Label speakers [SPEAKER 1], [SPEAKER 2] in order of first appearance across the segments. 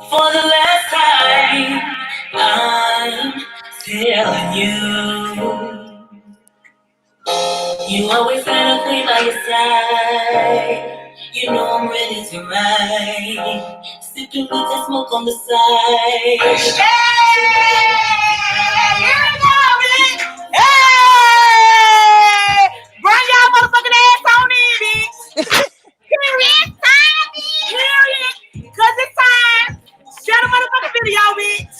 [SPEAKER 1] For the last time, I'm telling you, you always had a queen by your side. You know I'm ready to ride, sipping with the smoke on the side. Hey, here we go, bitch. Hey, bring y'all motherfucking ass on in, bitch. Period. Time, period. Cause it's time. Shut the motherfucking video, bitch.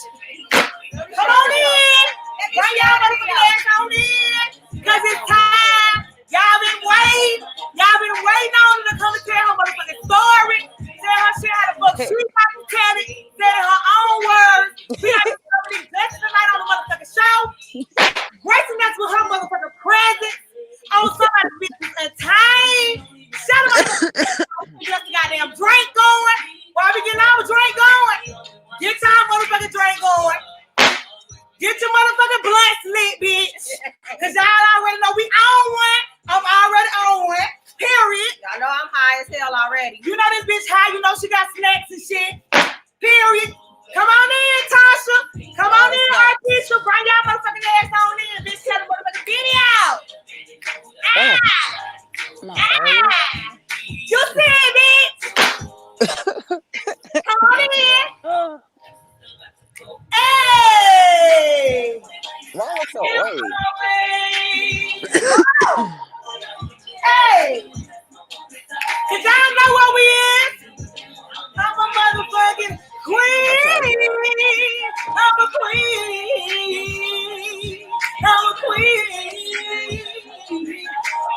[SPEAKER 1] Come on in. Bring y'all motherfucking ass on in. Cause it's time. Y'all been waiting. Y'all been waiting on her to come and tell her motherfucking story. Tell her shit how the fuck she got to tell it. Said in her own words. We have been Dominique Johnson tonight on the motherfucking show. Gracing us with her motherfucking presence. On Somebodys Bizness Untamed. Shut up. Just a goddamn drink going. While we getting our drink going, get your motherfucking drink going. Get your motherfucking blunts lit, bitch. Cause y'all already know we on one. I'm already on one. Period.
[SPEAKER 2] Y'all know I'm high as hell already.
[SPEAKER 1] You know this bitch high. You know she got snacks and shit. Period. Come on in, Tasha. Come on in, Artisha. Bring y'all motherfucking ass on in, bitch. Tell the motherfucking video. You see it, bitch. Come on in. Hey.
[SPEAKER 3] Why was so old?
[SPEAKER 1] Hey. Cause y'all know what we is. I'm a motherfucking queen. I'm a queen. I'm a queen.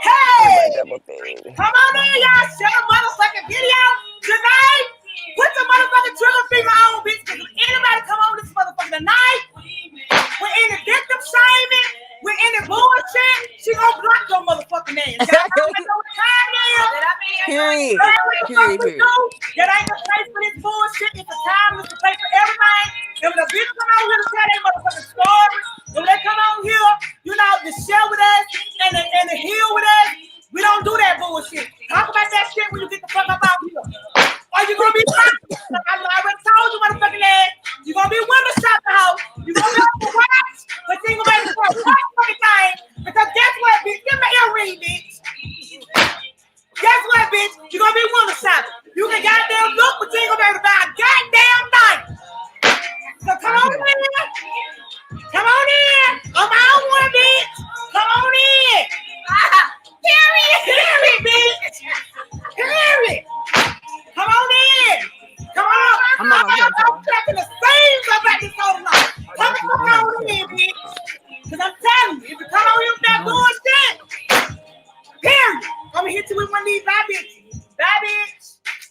[SPEAKER 1] Hey. Come on in, y'all. Share a motherfucking video tonight. Put your motherfucking trigger finger on, bitch. Cause if anybody come on this motherfucker tonight with any victim shaming, with any bullshit, she gonna block your motherfucking ass. Y'all know what time it is.
[SPEAKER 3] Period.
[SPEAKER 1] That ain't the place for this bullshit. It's a time. It's a place for everything. And when the bitch come on here to tell their motherfucking story, when they come on here, you know, to share with us and to heal with us, we don't do that bullshit. Talk about that shit when you get the fuck up out here. Or you gonna be I already told you motherfucking ass. You gonna be window shopping house. You gonna be on the watch, but you ain't gonna be able to do a fucking thing. Because guess what, bitch? Give me an earring, bitch. Guess what, bitch? You gonna be window shopping. You can goddamn look, but you ain't gonna be able to buy a goddamn thing. So come on in. Come on in. I'm out one, bitch. Come on in. Period, bitch. Period. Come on in. Come on. I'm checking the seams up at this whole night. Come on in, bitch. Because I'm telling you, if you come on here with that bullshit, period. I'm going to hit you with one of these bad bitches. Bad bitch.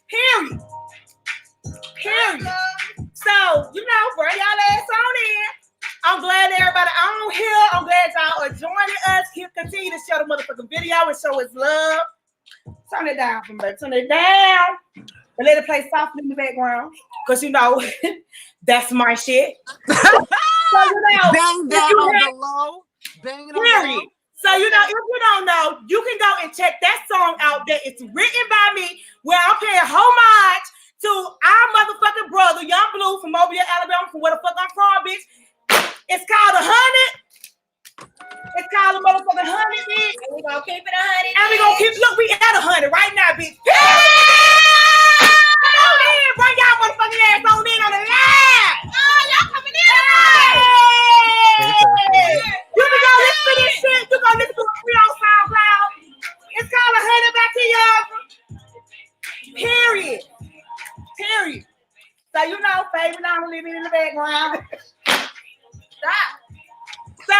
[SPEAKER 1] Period. Period. So, you know, bring y'all ass on in. I'm glad everybody on here. I'm glad y'all are joining us. Continue to show the motherfucking video and show us love. Turn it down for me. Turn it down. And let it play softly in the background. Because, you know, that's my shit. So, you know,
[SPEAKER 3] bang down on the low. Bang it on the low.
[SPEAKER 1] So, you know, if you don't know, you can go and check that song out that it's written by me where I'm paying homage to our motherfucking brother, Young Blue from Mobile, Alabama, from where the fuck I'm from, bitch. It's called 100. It's called a motherfucking 100, bitch.
[SPEAKER 2] And we gonna keep it 100.
[SPEAKER 1] And we gonna keep, look, we at 100 right now, bitch. Come on in, bring y'all motherfucking ass on in on the live.
[SPEAKER 2] Oh, y'all coming in.
[SPEAKER 1] Hey. You can go listen to this shit. You can listen to it free on SoundCloud. It's called 100 back to y'all. Period. Period. So, you know, favorite on living in the background. Stop. So,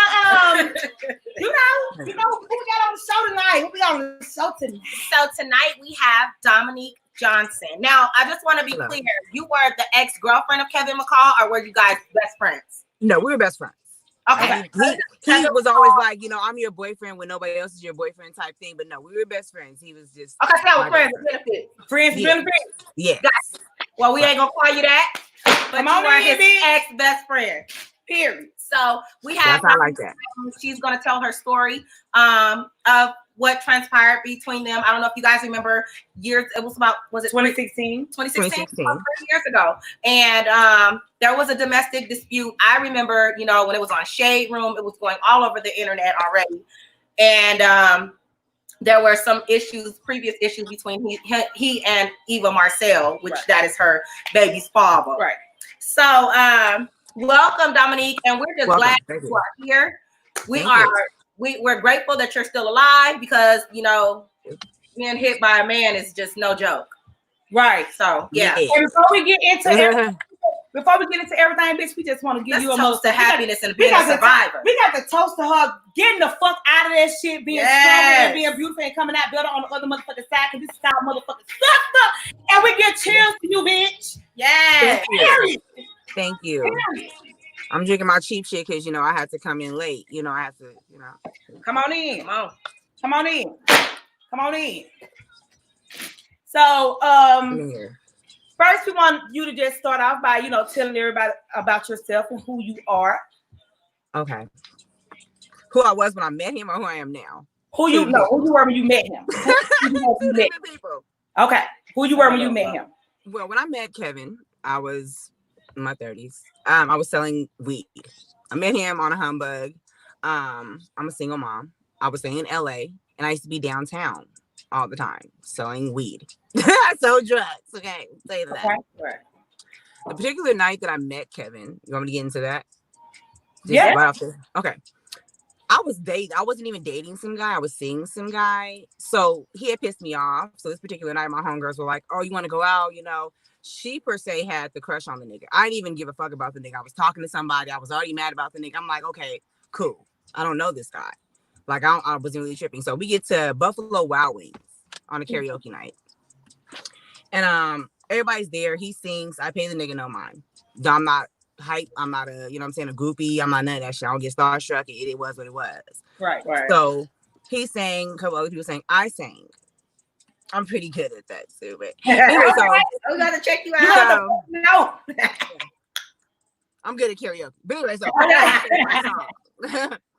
[SPEAKER 1] you know, who we got on the show tonight? Who we got on the show tonight?
[SPEAKER 2] So tonight we have Dominique Johnson. Now, I just want to be clear. You were the ex-girlfriend of Kevin McCall, or were you guys best friends?
[SPEAKER 3] No, we were best friends.
[SPEAKER 2] Okay.
[SPEAKER 3] He was always like, you know, I'm your boyfriend when nobody else is your boyfriend type thing. But no, we were best friends. He was just
[SPEAKER 2] okay. So friends with benefits.
[SPEAKER 1] Friends with benefits.
[SPEAKER 3] Yeah.
[SPEAKER 2] Well, we ain't gonna call you that. But
[SPEAKER 1] Come
[SPEAKER 2] you
[SPEAKER 1] on
[SPEAKER 2] are
[SPEAKER 1] in,
[SPEAKER 2] his
[SPEAKER 1] bitch.
[SPEAKER 2] ex-best friend.
[SPEAKER 1] Period.
[SPEAKER 2] So we have.
[SPEAKER 3] I like that.
[SPEAKER 2] She's gonna tell her story of what transpired between them. I don't know if you guys remember years. It was about, was it
[SPEAKER 1] 2016?
[SPEAKER 2] 2016, about 3 years ago. And there was a domestic dispute. I remember, you know, when it was on Shade Room, it was going all over the internet already. And there were some issues, previous issues between he and Eva Marcel, which that is her baby's father.
[SPEAKER 1] Right.
[SPEAKER 2] So welcome, Dominique, and we're just glad you are here. We're grateful that you're still alive, because you know, being hit by a man is just no joke.
[SPEAKER 1] Right.
[SPEAKER 2] So yeah.
[SPEAKER 1] And before we get into everything, bitch, we just want to give you a toast
[SPEAKER 2] to happiness and being a survivor.
[SPEAKER 1] We got to toast to her getting the fuck out of that shit, being strong and being beautiful and coming out better on the other motherfucking side, because this is our motherfucking stuff. And we get cheers to you, bitch.
[SPEAKER 2] Yeah.
[SPEAKER 3] Thank you. I'm drinking my cheap shit because, you know, I had to come in late. You know, I have to, you know.
[SPEAKER 1] Come on in. Come on in. So, first we want you to just start off by, you know, telling everybody about yourself and who you are.
[SPEAKER 3] Okay. Who I was when I met him, or who I am now?
[SPEAKER 1] Who you were when you met him. Okay. Who you were when you met him.
[SPEAKER 3] Well, when I met Kevin, I was in my 30s. I was selling weed. I met him on a humbug. I'm a single mom. I was staying in LA, and I used to be downtown all the time selling weed. I sold drugs. Okay, say that.
[SPEAKER 1] Okay. Right.
[SPEAKER 3] The particular night that I met Kevin, you want me to get into that?
[SPEAKER 1] Yeah.
[SPEAKER 3] Right after? Okay. I wasn't even dating some guy. I was seeing some guy. So he had pissed me off. So this particular night, my homegirls were like, oh, you want to go out? You know, she per se had the crush on the nigga. I didn't even give a fuck about the nigga. I was talking to somebody. I was already mad about the nigga. I'm like, okay, cool. I don't know this guy. Like, I wasn't really tripping. So we get to Buffalo Wild Wings on a karaoke night. And everybody's there. He sings. I pay the nigga no mind. I'm not hype. I'm not a, you know what I'm saying, a groupie. I'm not none of that shit. I don't get starstruck. It was what it was.
[SPEAKER 1] Right.
[SPEAKER 3] So he sang, a couple other people sang. I sang. I'm pretty good at that too. But anyway, so
[SPEAKER 2] I gotta check you out.
[SPEAKER 1] No.
[SPEAKER 3] I'm good at karaoke. But anyway,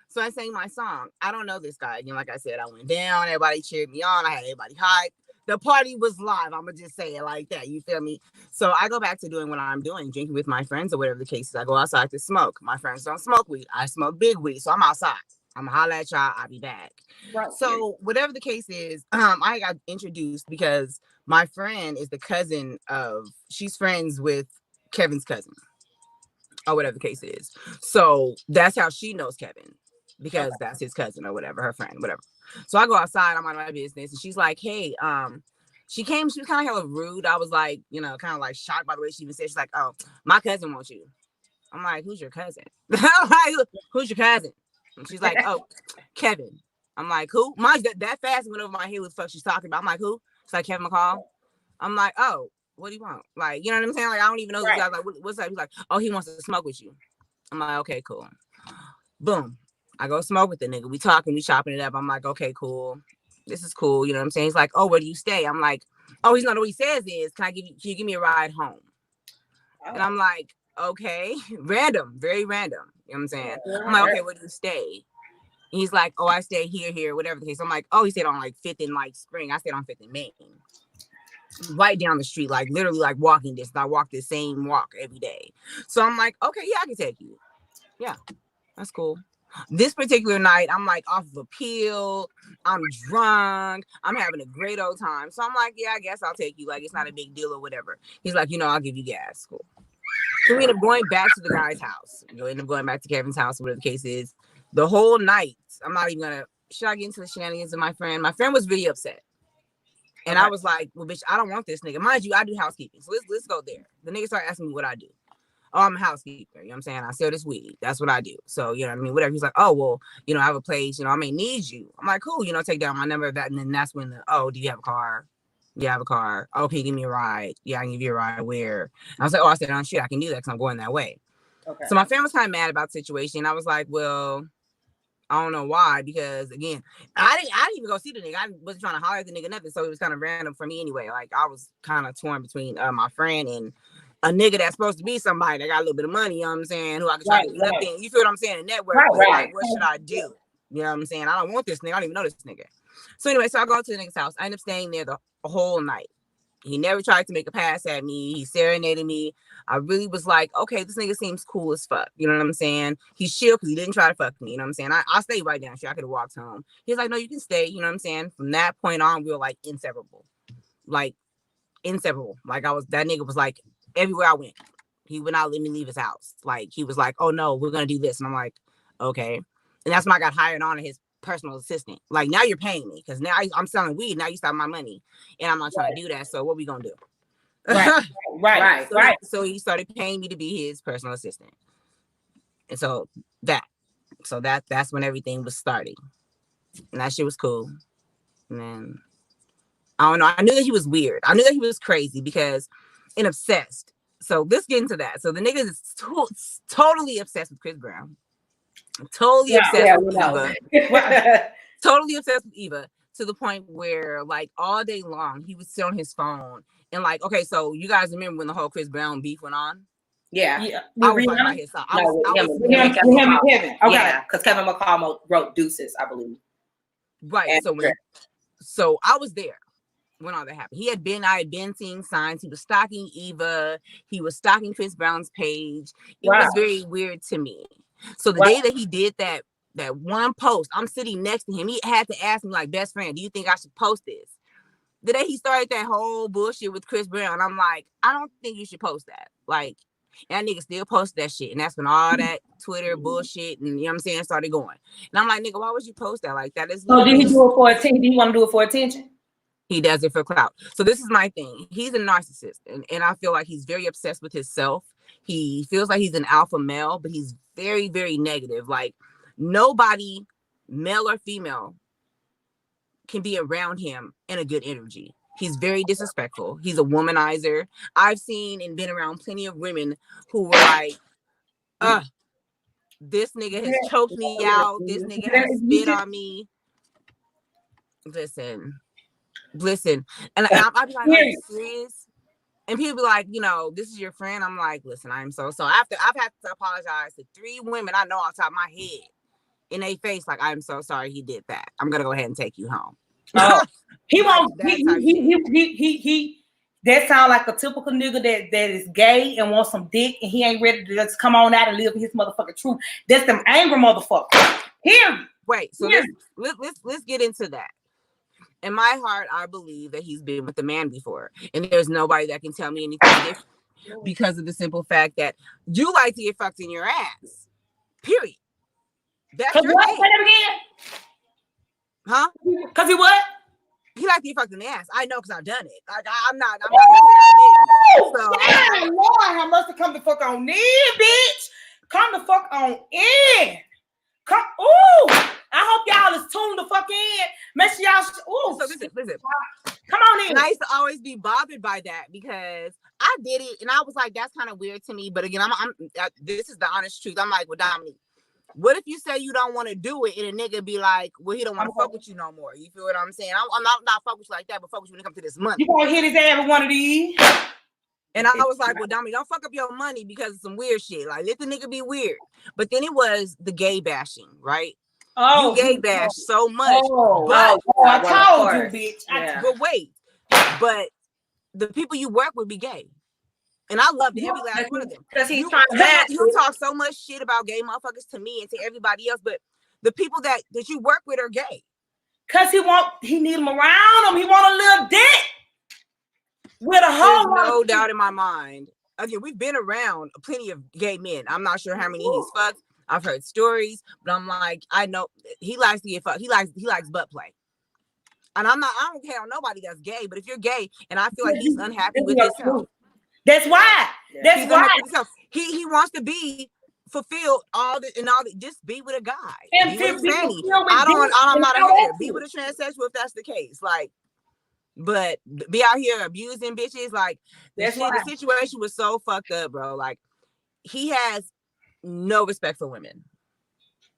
[SPEAKER 3] so I sang my song. I don't know this guy. Again, like I said, I went down. Everybody cheered me on. I had everybody hyped. The party was live. I'm going to just say it like that. You feel me? So I go back to doing what I'm doing, drinking with my friends or whatever the case is. I go outside to smoke. My friends don't smoke weed. I smoke big weed. So I'm outside. I'm going to holler at y'all. I'll be back. Right. So whatever the case is, I got introduced because my friend is the cousin of, she's friends with Kevin's cousin or whatever the case is. So that's how she knows Kevin, because that's his cousin or whatever, her friend, whatever. So I go outside, I'm on my business, and she's like, hey, she was kind of hella rude. I was like, you know, kind of like shocked by the way she even said. She's like, oh, my cousin wants you. I'm like, who's your cousin? I'm like, who's your cousin? And she's like, oh, Kevin. I'm like, who? Mind you, that fast went over my head what the fuck she's talking about. I'm like, who? It's like Kevin McCall. I'm like, oh, what do you want? Like, you know what I'm saying? Like, I don't even know this guy. Like, what's up? He's like, oh, he wants to smoke with you. I'm like, okay, cool. Boom. I go smoke with the nigga. We talking, we chopping it up. I'm like, okay, cool. This is cool. You know what I'm saying? He's like, oh, where do you stay? I'm like, oh, he's not. What he says is, can you give me a ride home? Oh. And I'm like, okay, random, very random. You know what I'm saying? I'm like, okay, where do you stay? And he's like, oh, I stay here, whatever the case. I'm like, oh, he stayed on like 5th and like Spring. I stayed on 5th and Main. Right down the street, like literally like walking distance. I walk the same walk every day. So I'm like, okay, yeah, I can take you. Yeah, that's cool. This particular night, I'm like off of a pill. I'm drunk. I'm having a great old time. So I'm like, yeah, I guess I'll take you. Like, it's not a big deal or whatever. He's like, you know, I'll give you gas. Cool. So we end up going back to the guy's house. We end up going back to Kevin's house, whatever the case is. The whole night, I'm not even gonna, should I get into the shenanigans of my friend? My friend was really upset. And I was like, well, bitch, I don't want this nigga. Mind you, I do housekeeping. So let's go there. The nigga started asking me what I do. Oh, I'm a housekeeper. You know what I'm saying? I sell this weed. That's what I do. So, you know what I mean? Whatever. He's like, oh, well, you know, I have a place. You know, I may need you. I'm like, cool. You know, take down my number. That, and then that's when do you have a car? Yeah, I have a car. Okay, give me a ride. Yeah, I can give you a ride. Where? And I was like, oh, I said, oh, shit, I can do that because I'm going that way. Okay. So my friend was kind of mad about the situation. I was like, well, I don't know why, because again, I didn't even go see the nigga. I wasn't trying to holler at the nigga, nothing. So it was kind of random for me anyway. Like, I was kind of torn between my friend and a nigga that's supposed to be somebody that got a little bit of money, you know what I'm saying, who I can try to get in. You feel what I'm saying? The network. Like, what should I do? You know what I'm saying? I don't want this nigga. I don't even know this nigga. So anyway, so I go to the nigga's house. I end up staying there the whole night. He never tried to make a pass at me. He serenaded me. I really was like, okay, this nigga seems cool as fuck. You know what I'm saying? He's chill because he didn't try to fuck me. You know what I'm saying? I stayed right down. Sure, I could have walked home. He's like, no, you can stay. You know what I'm saying? From that point on, we were like inseparable. Like inseparable. Like that nigga was like everywhere I went. He would not let me leave his house. Like he was like, oh no, we're going to do this. And I'm like, okay. And that's when I got hired on as his personal assistant. Like now you're paying me because now I'm selling weed. Now you stop my money. And I'm not trying to do that. So what we going to do?
[SPEAKER 2] Right.
[SPEAKER 3] So he started paying me to be his personal assistant. And so that's when everything was starting. And that shit was cool. And then I don't know. I knew that he was weird. I knew that he was crazy and obsessed. So let's get into that. So the nigga is totally obsessed with Chris Brown. Totally obsessed with Eva. Totally obsessed with Eva to the point where like all day long he would sit on his phone and like, okay, so you guys remember when the whole Chris Brown beef went on?
[SPEAKER 2] Yeah.
[SPEAKER 3] I was right by his side.
[SPEAKER 2] Kevin. Okay. Yeah, because Kevin McCall wrote Deuces, I believe.
[SPEAKER 3] Right. So I was there when all that happened. I had been seeing signs. He was stalking Eva. He was stalking Chris Brown's page. It was very weird to me. So the day that he did that one post, I'm sitting next to him. He had to ask me like, best friend, do you think I should post this? The day he started that whole bullshit with Chris Brown, I'm like, I don't think you should post that. Like, and that nigga still posted that shit. And that's when all that Twitter bullshit and you know what I'm saying started going. And I'm like, nigga, why would you post that? Like that is
[SPEAKER 1] so did he do it for attention? Do you want to do it for attention?
[SPEAKER 3] He does it for clout. So this is my thing. He's a narcissist. And I feel like he's very obsessed with himself. He feels like he's an alpha male, but he's very, very negative. Like nobody, male or female, can be around him in a good energy. He's very disrespectful. He's a womanizer. I've seen and been around plenty of women who were like, this nigga has choked me out. This nigga has spit on me. Listen. And I'll be like, are you serious? And people be like, this is your friend. I'm like, listen, I'm so after I've had to apologize to 3 women I know off the top of my head in their face, like, I'm so sorry he did that. I'm gonna go ahead and take you home.
[SPEAKER 1] He won't. He. That sounds like a typical nigga that is gay and wants some dick, and he ain't ready to just come on out and live his motherfucking truth. That's them angry motherfuckers. Here.
[SPEAKER 3] Wait. So let's get into that. In my heart, I believe that he's been with a man before, and there's nobody that can tell me anything different because of the simple fact that you like to get fucked in your ass. Period. That's your
[SPEAKER 1] thing. Say that again.
[SPEAKER 3] Huh?
[SPEAKER 1] Because he what?
[SPEAKER 3] He like to get fucked in the ass. I know because I've done it. Like I'm not gonna say I didn't. So
[SPEAKER 1] damn, Lord, have mercy, come the fuck on in, bitch. Come the fuck on in. Come, ooh. I hope y'all is tuned the fuck in. Make sure y'all. Ooh.
[SPEAKER 3] So listen.
[SPEAKER 1] Come on in.
[SPEAKER 3] And I used to always be bothered by that because I did it and I was like, that's kind of weird to me. But again, this is the honest truth. I'm like, well, Dominique, what if you say you don't want to do it and a nigga be like, well, he don't want to fuck with you no more? You feel what I'm saying? I'm not fuck with you like that, but fuck with you when it comes to this money.
[SPEAKER 1] You gonna hit his ass with one of these?
[SPEAKER 3] And I was like, well, Dominique, don't fuck up your money because of some weird shit. Like, let the nigga be weird. But then it was the gay bashing, right? You gay bash so much.
[SPEAKER 1] I told you, bitch.
[SPEAKER 3] Yeah. But wait, but the people you work with be gay. And I loved every last one of them. Because he's trying to bash you talk so much shit about gay motherfuckers to me and to everybody else, but the people that you work with are gay.
[SPEAKER 1] Because he need them around him. He want a little dick. With a whole
[SPEAKER 3] no doubt in my mind. Again, we've been around plenty of gay men. I'm not sure how many he's fucked. I've heard stories, but I'm like, I know he likes to get fucked. He likes butt play. And I don't care on nobody that's gay, but if you're gay and I feel like he's unhappy with himself.
[SPEAKER 1] That's why. That's why.
[SPEAKER 3] He wants to be fulfilled just be with a guy.
[SPEAKER 1] And
[SPEAKER 3] be with Fanny. I'm not a hater. Be with a transsexual if that's the case. Like, but be out here abusing bitches. Like the situation was so fucked up, bro. Like he has no respect for women.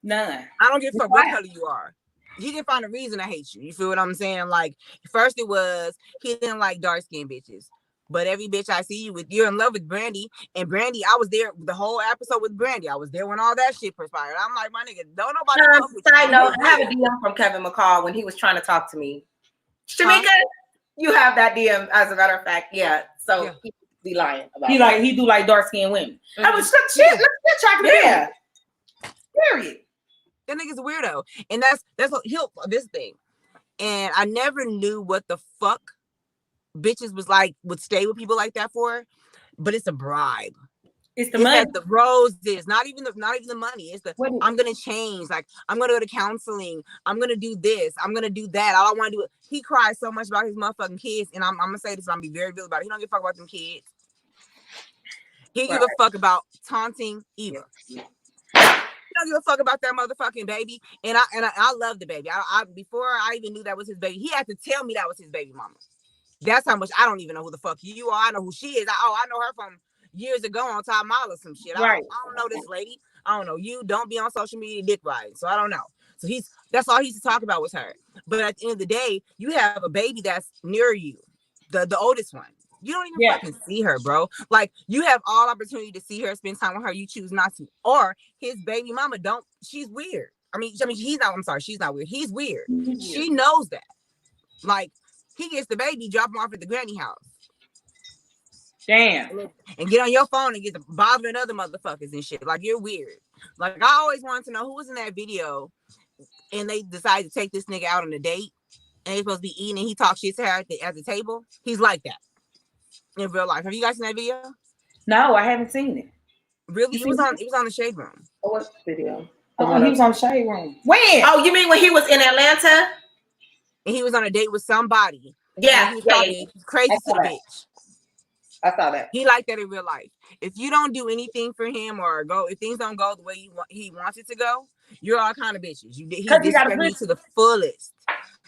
[SPEAKER 1] None.
[SPEAKER 3] I don't give a fuck what color you are. He can find a reason to hate you. You feel what I'm saying? Like first it was he didn't like dark skinned bitches. But every bitch I see you with, you're in love with Brandy. And Brandy, I was there the whole episode with Brandy. I was there when all that shit perspired. I'm like, my nigga, don't nobody fuck with
[SPEAKER 2] Side
[SPEAKER 3] you.
[SPEAKER 2] note, I have a DM from Kevin McCall when he was trying to talk to me. Shamika, you have that DM, as a matter of fact. Yeah. So he be lying about it.
[SPEAKER 1] He do like dark skinned women.
[SPEAKER 2] Mm-hmm.
[SPEAKER 1] I was shit. Let's chocolate.
[SPEAKER 2] Yeah.
[SPEAKER 1] Period.
[SPEAKER 3] That nigga's a weirdo. And that's what he'll this thing. And I never knew what the fuck bitches would stay with people like that for, but it's a bribe.
[SPEAKER 1] It's the money.
[SPEAKER 3] The roses, not even the money. It's the I'm gonna change. Like, I'm gonna go to counseling. I'm gonna do this. I'm gonna do that. All I want to do. He cries so much about his motherfucking kids, and I'm gonna say this. I'm gonna be very real about it. He don't give a fuck about them kids. He give a fuck about taunting Eva. He don't give a fuck about that motherfucking baby. And I love the baby. I before I even knew that was his baby, he had to tell me that was his baby mama. That's how much I don't even know who the fuck you are. I know who she is. I know her from years ago on Top Model or some shit. I don't know this lady. I don't know you. Don't be on social media dick riding. So I don't know. So that's all he used to talk about was her. But at the end of the day, you have a baby that's near you, the oldest one. You don't even fucking see her, bro. Like, you have all opportunity to see her, spend time with her. You choose not to. Or his baby mama don't. She's weird. I mean, he's not. I'm sorry, she's not weird. He's weird. Mm-hmm. She knows that. Like, he gets the baby, drop him off at the granny house.
[SPEAKER 1] Damn.
[SPEAKER 3] And get on your phone and get to bothering other motherfuckers and shit. Like, you're weird. Like, I always wanted to know who was in that video and they decided to take this nigga out on a date and they're supposed to be eating and he talks shit to her at the table. He's like that in real life. Have you guys seen that video?
[SPEAKER 1] No, I haven't seen it.
[SPEAKER 3] Really? It was on the Shade Room.
[SPEAKER 2] What video?
[SPEAKER 1] Oh, he was on Shade Room. When?
[SPEAKER 2] Oh, you mean when he was in Atlanta?
[SPEAKER 3] And he was on a date with somebody.
[SPEAKER 2] Yeah.
[SPEAKER 3] He was talking crazy to the bitch.
[SPEAKER 2] I saw that.
[SPEAKER 3] He like that in real life. If you don't do anything for him or if things don't go the way he wants it to go, you're all kind of bitches. He disrespect me to the fullest.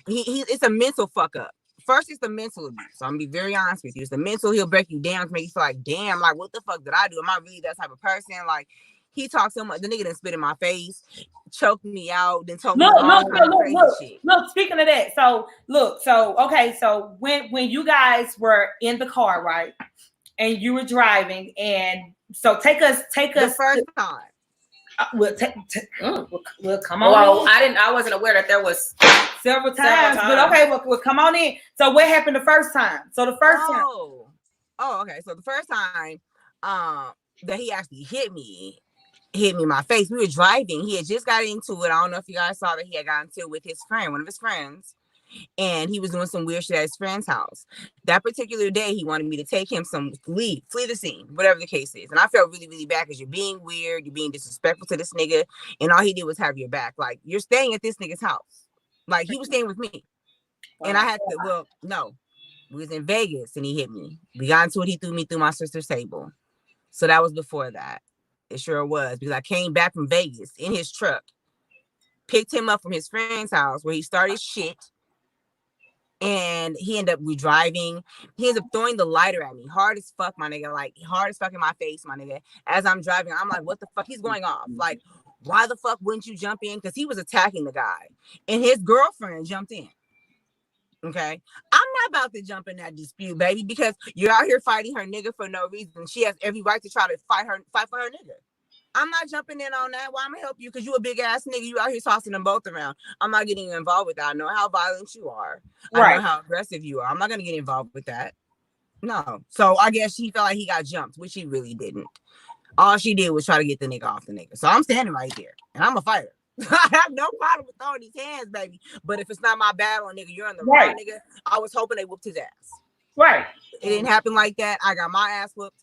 [SPEAKER 3] It's a mental fuck up. First, it's the mental abuse. So I'm gonna be very honest with you. It's the mental. He'll break you down to make you feel like, damn, like what the fuck did I do? Am I really that type of person? Like, he talks so much. The nigga done spit in my face, choked me out, then told me crazy shit.
[SPEAKER 1] Look, speaking of that, so when you guys were in the car, right, and you were driving, and so take us
[SPEAKER 3] the first time.
[SPEAKER 1] We'll come on.
[SPEAKER 2] Well, I wasn't aware that there was
[SPEAKER 1] several times. But okay, we'll come on in. So what happened the first time? So the first time.
[SPEAKER 3] Oh, okay. So the first time that he actually hit me in my face. We were driving. He had just got into it. I don't know if you guys saw that he had gotten into it with his friend, one of his friends. And he was doing some weird shit at his friend's house. That particular day, he wanted me to take him flee the scene, whatever the case is. And I felt really, really bad because you're being weird, you're being disrespectful to this nigga, and all he did was have your back. Like, you're staying at this nigga's house. Like, he was staying with me. Wow. And I had to, we was in Vegas and he hit me. We got into it, he threw me through my sister's table. So that was before that. It sure was, because I came back from Vegas in his truck, picked him up from his friend's house where he started shit. And he ended up driving. He ended up throwing the lighter at me. Hard as fuck, my nigga. Like, hard as fuck in my face, my nigga. As I'm driving, I'm like, what the fuck? He's going off. Like, why the fuck wouldn't you jump in? Because he was attacking the guy. And his girlfriend jumped in. Okay? I'm not about to jump in that dispute, baby, because you're out here fighting her nigga for no reason. She has every right to try to fight for her nigga. I'm not jumping in on that. Well, I'm gonna help you because you a big ass nigga. You out here tossing them both around. I'm not getting involved with that. I know how violent you are. I know how aggressive you are. I'm not gonna get involved with that. No. So I guess she felt like he got jumped, which he really didn't. All she did was try to get the nigga off the nigga. So I'm standing right there, and I'm a fighter. I have no problem with throwing these hands, baby. But if it's not my battle, nigga, you're in the wrong, nigga. I was hoping they whooped his ass.
[SPEAKER 1] Right.
[SPEAKER 3] It didn't happen like that. I got my ass whooped.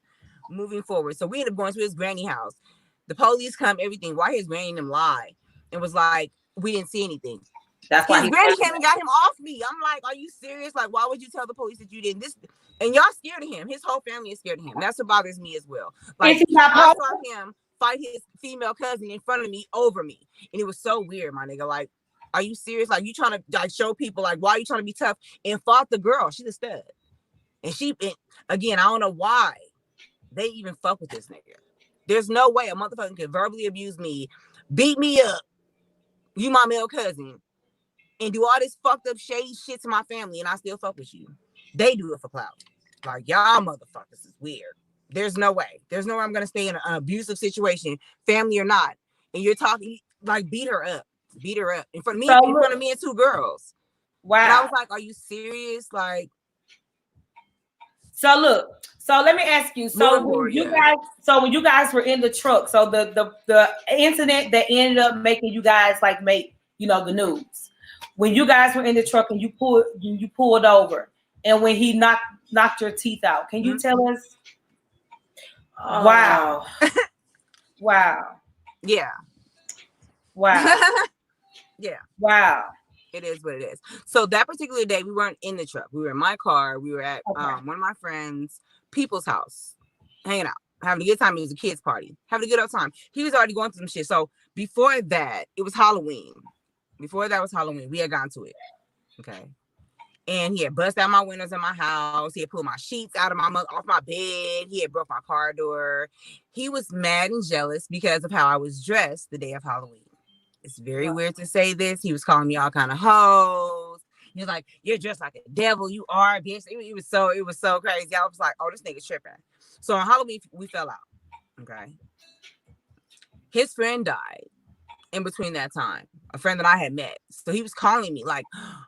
[SPEAKER 3] Moving forward, so we ended up going to his granny house. The police come, everything. Why his granny and them lie? It was like, we didn't see anything.
[SPEAKER 2] That's why
[SPEAKER 3] his granny came and got him off me. I'm like, are you serious? Like, why would you tell the police that you didn't? This, and y'all scared of him. His whole family is scared of him. That's what bothers me as well. Like, I saw him fight his female cousin in front of me, over me. And it was so weird, my nigga. Like, are you serious? Like, you trying to like show people, like, why are you trying to be tough? And fought the girl. She's a stud. And again, I don't know why they even fuck with this nigga. There's no way a motherfucker could verbally abuse me, beat me up, you my male cousin, and do all this fucked up shady shit to my family, and I still fuck with you. They do it for clout. Like, y'all motherfuckers is weird. There's no way. There's no way I'm gonna stay in an abusive situation, family or not. And you're talking like beat her up in front of me, and two girls.
[SPEAKER 2] Wow.
[SPEAKER 3] And I was like, are you serious? Like,
[SPEAKER 2] so look, so let me ask you. So when you guys were in the truck, so the incident that ended up making you guys like make, you know, the news. When you guys were in the truck and you pulled over, and when he knocked your teeth out, can you tell us? Oh. Wow. Wow.
[SPEAKER 3] Yeah.
[SPEAKER 2] Wow.
[SPEAKER 3] Yeah.
[SPEAKER 2] Wow.
[SPEAKER 3] It is what it is. So that particular day, we weren't in the truck. We were in my car. We were at one of my friends' people's house, hanging out, having a good time. It was a kids' party, having a good old time. He was already going through some shit. So before that, it was Halloween. Before that was Halloween. We had gone to it. Okay. And he had busted out my windows in my house. He had pulled my sheets out of off my bed. He had broke my car door. He was mad and jealous because of how I was dressed the day of Halloween. It's very weird to say this. He was calling me all kind of hoes. He was like, "You're dressed like a devil. You are, bitch." It was so crazy. I was like, "Oh, this nigga tripping." So on Halloween, we fell out. Okay. His friend died in between that time, a friend that I had met. So he was calling me like,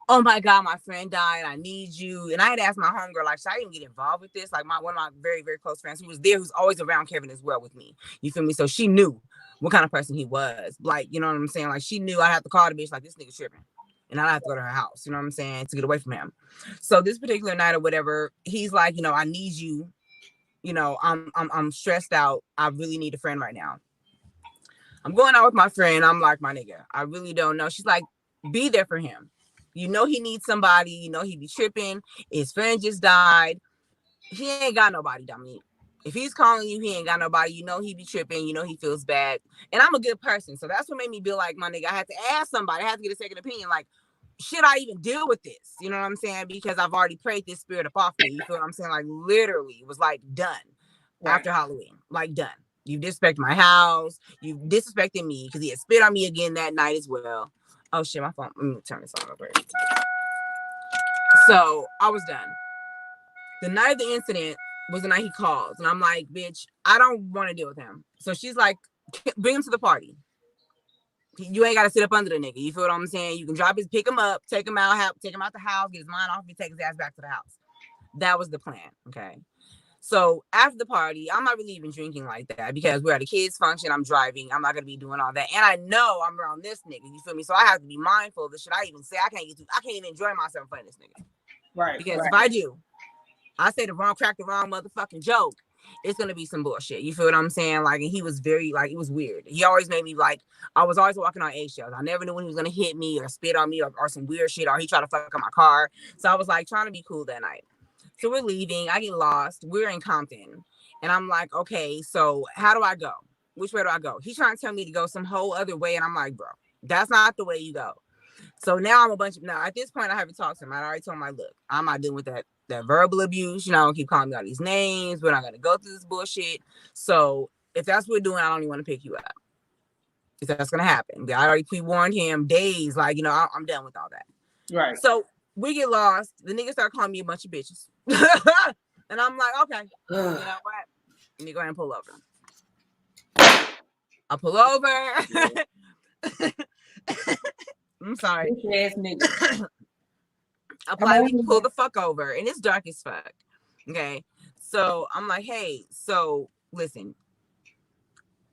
[SPEAKER 3] "Oh my God, my friend died. I need you." And I had asked my homegirl, like, should I even get involved with this? Like one of my very, very close friends who was there, who's always around Kevin as well with me. You feel me? So she knew what kind of person he was. Like, you know what I'm saying? Like, she knew I had to call the bitch like, this nigga tripping. And I have to go to her house, you know what I'm saying, to get away from him. So this particular night or whatever, he's like, you know, I need you. You know, I'm stressed out. I really need a friend right now. I'm going out with my friend. I'm like, my nigga, I really don't know. She's like, be there for him. You know he needs somebody. You know he be tripping. His friend just died. He ain't got nobody, Dominique. If he's calling you, he ain't got nobody. You know he be tripping. You know he feels bad. And I'm a good person. So that's what made me be like, my nigga, I had to ask somebody. I had to get a second opinion. Like, should I even deal with this? You know what I'm saying? Because I've already prayed this spirit up off me. You feel what I'm saying? Like, literally, it was like done after Halloween. Like, done. You disrespected my house. You disrespected me because he had spit on me again that night as well. Oh, shit, my phone. Let me turn this on over. So I was done. The night of the incident was the night he calls. And I'm like, bitch, I don't want to deal with him. So she's like, bring him to the party. You ain't got to sit up under the nigga. You feel what I'm saying? You can pick him up, take him out the house, get his mind off, and take his ass back to the house. That was the plan. Okay. So after the party, I'm not really even drinking like that because we're at a kids function. I'm driving. I'm not going to be doing all that. And I know I'm around this nigga. You feel me? So I have to be mindful of the shit I even say. I can't even enjoy myself in front of this nigga.
[SPEAKER 2] Right.
[SPEAKER 3] Because if I do, I say the wrong motherfucking joke, it's going to be some bullshit. You feel what I'm saying? Like, and he was very, like, it was weird. He always made me like, I was always walking on eggshells. I never knew when he was going to hit me or spit on me or some weird shit, or he tried to fuck up my car. So I was like trying to be cool that night. So we're leaving. I get lost. We're in Compton. And I'm like, okay, so how do I go? Which way do I go? He's trying to tell me to go some whole other way. And I'm like, bro, that's not the way you go. So now at this point, I haven't talked to him. I already told him, like, look, I'm not dealing with that verbal abuse. You know, keep calling me all these names. We're not going to go through this bullshit. So if that's what we're doing, I don't even want to pick you up. If that's going to happen. I already pre-warned him days. Like, you know, I'm done with all that. Right. So we get lost. The niggas start calling me a bunch of bitches. And I'm like, okay, you know what? Let me go ahead and pull over. I pull over. I'm sorry. I politely pull the fuck over, and it's dark as fuck. Okay. So I'm like, hey, so listen,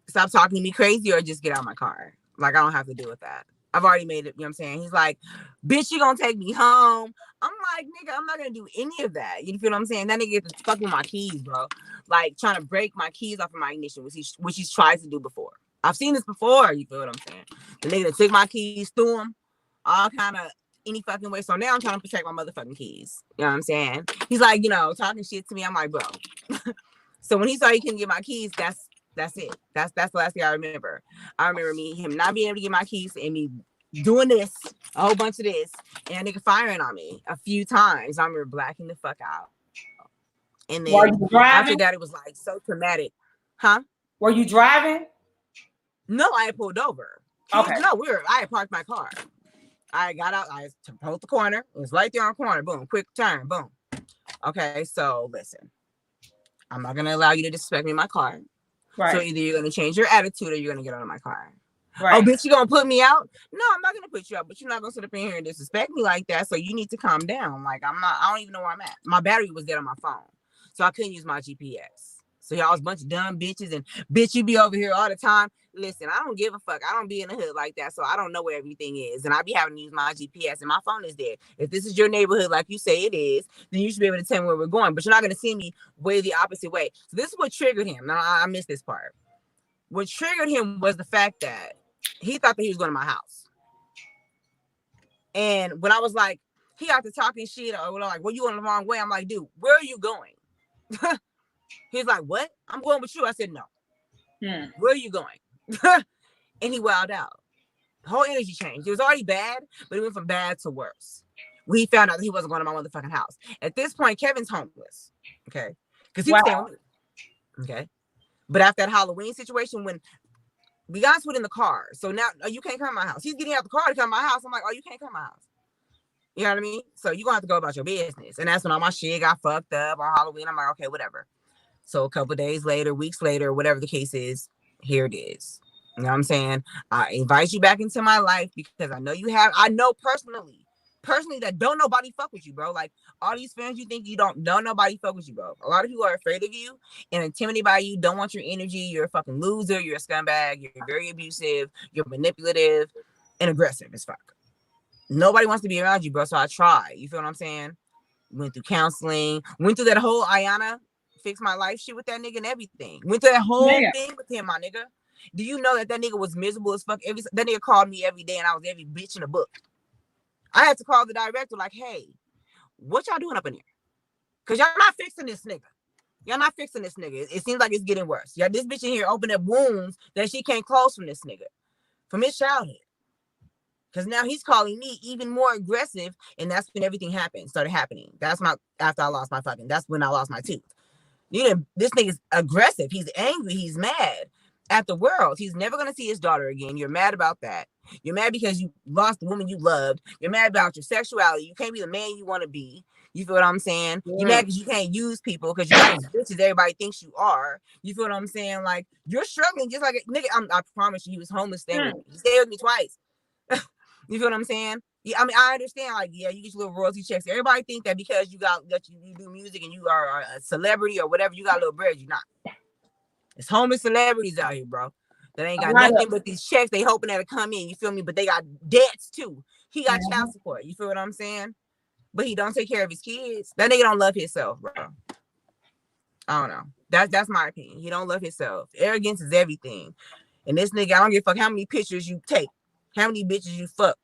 [SPEAKER 3] stop talking to me crazy or just get out of my car. Like, I don't have to deal with that. I've already made it, you know what I'm saying? He's like, bitch, you gonna take me home. I'm like, nigga, I'm not gonna do any of that. You feel what I'm saying? That nigga gets fuck with my keys, bro. Like, trying to break my keys off of my ignition, which he's tried to do before. I've seen this before, you feel what I'm saying? The nigga that took my keys, threw them, all kind of any fucking way. So now I'm trying to protect my motherfucking keys. You know what I'm saying? He's like, you know, talking shit to me. I'm like, bro. So when he saw he couldn't get my keys, that's it. That's the last thing I remember. I remember him not being able to get my keys and me doing this, a whole bunch of this, and a nigga firing on me a few times. I remember blacking the fuck out. And then after that, it was like so traumatic. Huh?
[SPEAKER 2] Were you driving?
[SPEAKER 3] No, I had pulled over. Okay. No, I had parked my car. I got out. I pulled the corner. It was right there on the corner. Boom. Quick turn. Boom. Okay, so listen, I'm not gonna allow you to disrespect me in my car.
[SPEAKER 1] Right.
[SPEAKER 3] So either you're gonna change your attitude or you're gonna get out of my car.
[SPEAKER 1] Right.
[SPEAKER 3] Oh, bitch, you gonna put me out? No, I'm not gonna put you out, but you're not gonna sit up in here and disrespect me like that. So you need to calm down. Like I don't even know where I'm at. My battery was dead on my phone, so I couldn't use my GPS. So y'all was a bunch of dumb bitches, and bitch, you be over here all the time. Listen, I don't give a fuck. I don't be in the hood like that, so I don't know where everything is, and I be having to use my GPS, and my phone is dead. If this is your neighborhood, like you say it is, then you should be able to tell me where we're going. But you're not gonna see me way the opposite way. So this is what triggered him. Now I missed this part. What triggered him was the fact that he thought that he was going to my house. And when I was like, he got to talking shit, or like, well, you on the wrong way. I'm like, dude, where are you going? He's like, what? I'm going with you. I said, no. Where are you going? And he wowed out. The whole energy changed. It was already bad, but it went from bad to worse. When he found out that he wasn't going to my motherfucking house. At this point, Kevin's homeless. Okay. Because he was staying with me. Okay. But after that Halloween situation, when we got into it in the car, so now you can't come to my house. He's getting out the car to come to my house. I'm like, oh, you can't come to my house. You know what I mean? So you're gonna have to go about your business. And that's when all my shit got fucked up on Halloween. I'm like, okay, whatever. So a couple of days later, weeks later, whatever the case is, here it is. You know what I'm saying? I invite you back into my life because I know I know personally that don't nobody fuck with you, bro. Like all these fans, you think you don't know nobody fuck with you, bro. A lot of people are afraid of you and intimidated by you, don't want your energy. You're a fucking loser. You're a scumbag. You're very abusive. You're manipulative and aggressive as fuck. Nobody wants to be around you, bro. So I try. You feel what I'm saying? Went through counseling, went through that whole Ayana fix my life shit with that nigga and everything. Went through that whole thing with him, my nigga. Do you know that nigga was miserable as fuck? That nigga called me every day and I was every bitch in the book. I had to call the director like, hey, what y'all doing up in here? Because y'all not fixing this nigga. Y'all not fixing this nigga. It seems like it's getting worse. Y'all, this bitch in here opened up wounds that she can't close from this nigga. From his childhood. Because now he's calling me even more aggressive. And that's when everything started happening. That's when I lost my tooth. You know, this nigga's aggressive. He's angry. He's mad at the world. He's never going to see his daughter again. You're mad about that. You're mad because you lost the woman you loved. You're mad about your sexuality. You can't be the man you want to be. You feel what I'm saying? Yeah. You're mad because you can't use people because you're not as rich as everybody thinks you are. You feel what I'm saying? Like, you're struggling just like a nigga. I promise you, he was homeless staying with me. He stayed with me twice. You feel what I'm saying? Yeah, I mean, I understand, like, yeah, you get your little royalty checks. Everybody think that because you do music and you are a celebrity or whatever, you got a little bread. You're not. It's homeless celebrities out here, bro. That ain't got nothing but these checks. They hoping that'll come in. You feel me? But they got debts too. He got child support. You feel what I'm saying? But he don't take care of his kids. That nigga don't love himself, bro. I don't know. That's my opinion. He don't love himself. Arrogance is everything. And this nigga, I don't give a fuck how many pictures you take, how many bitches you fuck.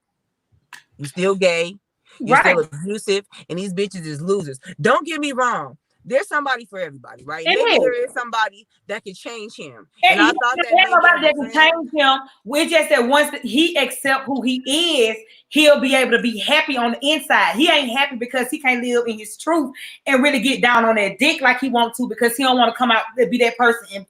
[SPEAKER 3] You still gay. You're still abusive. And these bitches is losers. Don't get me wrong. There's somebody for everybody, right? Maybe there is somebody that can change him. And I thought that
[SPEAKER 1] can change him. It's just that once he accepts who he is, he'll be able to be happy on the inside. He ain't happy because he can't live in his truth and really get down on that dick like he wants to, because he don't want to come out and be that person in